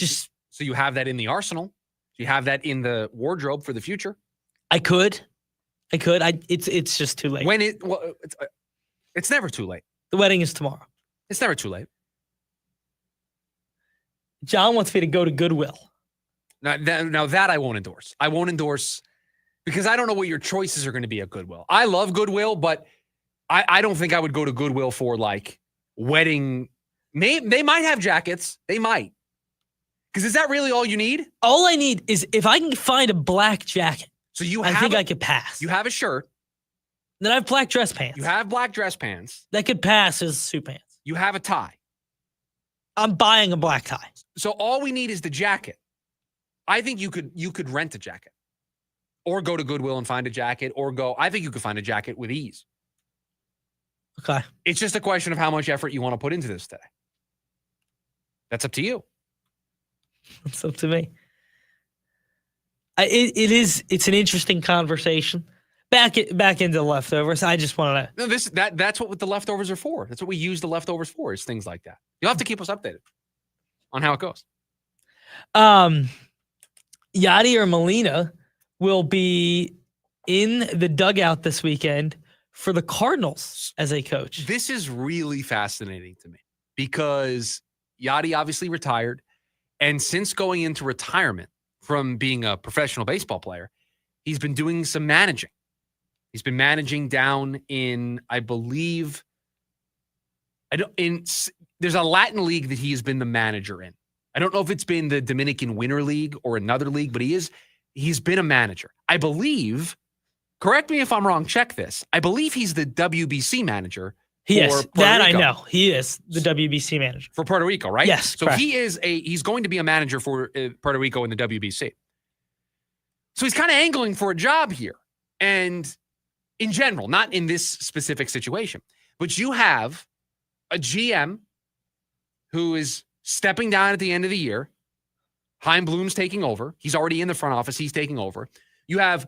So you have that in the arsenal. You have that in the wardrobe for the future. I could. It's just too late. It's never too late. The wedding is tomorrow. It's never too late. John wants me to go to Goodwill. Now that I won't endorse. I won't endorse because I don't know what your choices are going to be at Goodwill. I love Goodwill, but I don't think I would go to Goodwill for like wedding. They might have jackets. They might. Because is that really all you need? All I need is if I can find a black jacket. So I think I could pass. You have a shirt. Then I have black dress pants. You have black dress pants. That could pass as suit pants. You have a tie. I'm buying a black tie. So all we need is the jacket. I think you could rent a jacket or go to Goodwill and find a jacket I think you could find a jacket with ease. Okay. It's just a question of how much effort you want to put into this today. That's up to you. It's up to me. It's an interesting conversation. Back into the leftovers. I just want to. No, that's what the leftovers are for. That's what we use the leftovers for, is things like that. You'll have to keep us updated on how it goes. Yachty or Molina will be in the dugout this weekend for the Cardinals as a coach. This is really fascinating to me because Yachty obviously retired, and since going into retirement from being a professional baseball player, he's been doing some managing. He's been managing down in, I believe, there's a Latin league that he has been the manager in. I don't know if it's been the Dominican Winter League or another league, but he's been a manager. I believe, correct me if I'm wrong, check this. I believe he's the WBC manager. Yes, that I know. He is the WBC manager. For Puerto Rico, right? Yes. So correct. he's going to be a manager for Puerto Rico in the WBC. So he's kind of angling for a job here. And in general, not in this specific situation, but you have a GM who is stepping down at the end of the year. Chaim Bloom's taking over. He's already in the front office. He's taking over. You have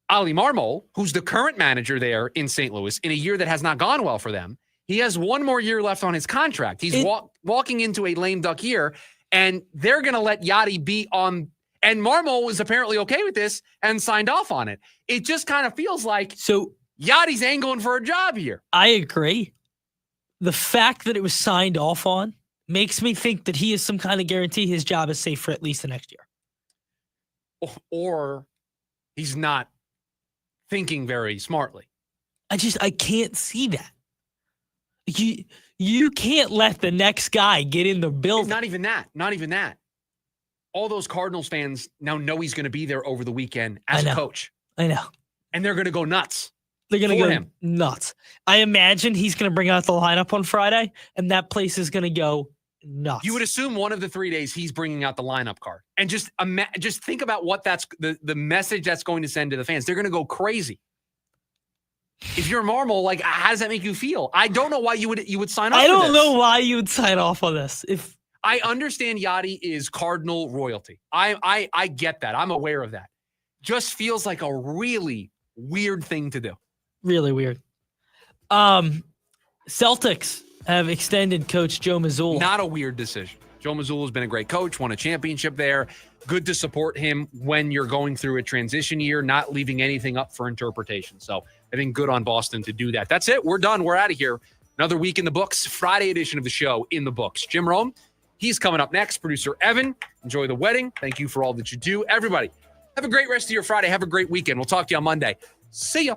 Ali Marmol, who's the current manager there in St. Louis, in a year that has not gone well for them. He has one more year left on his contract. He's walking into a lame duck year, and they're going to let Yachty be on. And Marmol was apparently okay with this and signed off on it. It just kind of feels like Yachty's angling for a job here. I agree. The fact that it was signed off on makes me think that he has some kind of guarantee his job is safe for at least the next year. Or he's not thinking very smartly. I can't see that. You can't let the next guy get in the building. Not even that. All those Cardinals fans now know he's going to be there over the weekend as a coach. I know. And they're going to go nuts. They're going to For go him. nuts. I imagine he's going to bring out the lineup on Friday, and that place is going to go nuts. You would assume one of the 3 days he's bringing out the lineup card. And just think about what that's the message that's going to send to the fans. They're going to go crazy. If you're Marmol, like, how does that make you feel? I don't know why you would sign off. I don't know why you would sign off on this. If I understand Yachty is Cardinal royalty. I get that. I'm aware of that. Just feels like a really weird thing to do. Really weird. Celtics have extended coach Joe Mazzulla. Not a weird decision. Joe Mazzulla has been a great coach, won a championship there. Good to support him when you're going through a transition year, not leaving anything up for interpretation. So I think good on Boston to do that. That's it. We're done. We're out of here. Another week in the books. Friday edition of the show in the books. Jim Rome, he's coming up next. Producer Evan, enjoy the wedding. Thank you for all that you do. Everybody, have a great rest of your Friday. Have a great weekend. We'll talk to you on Monday. See ya.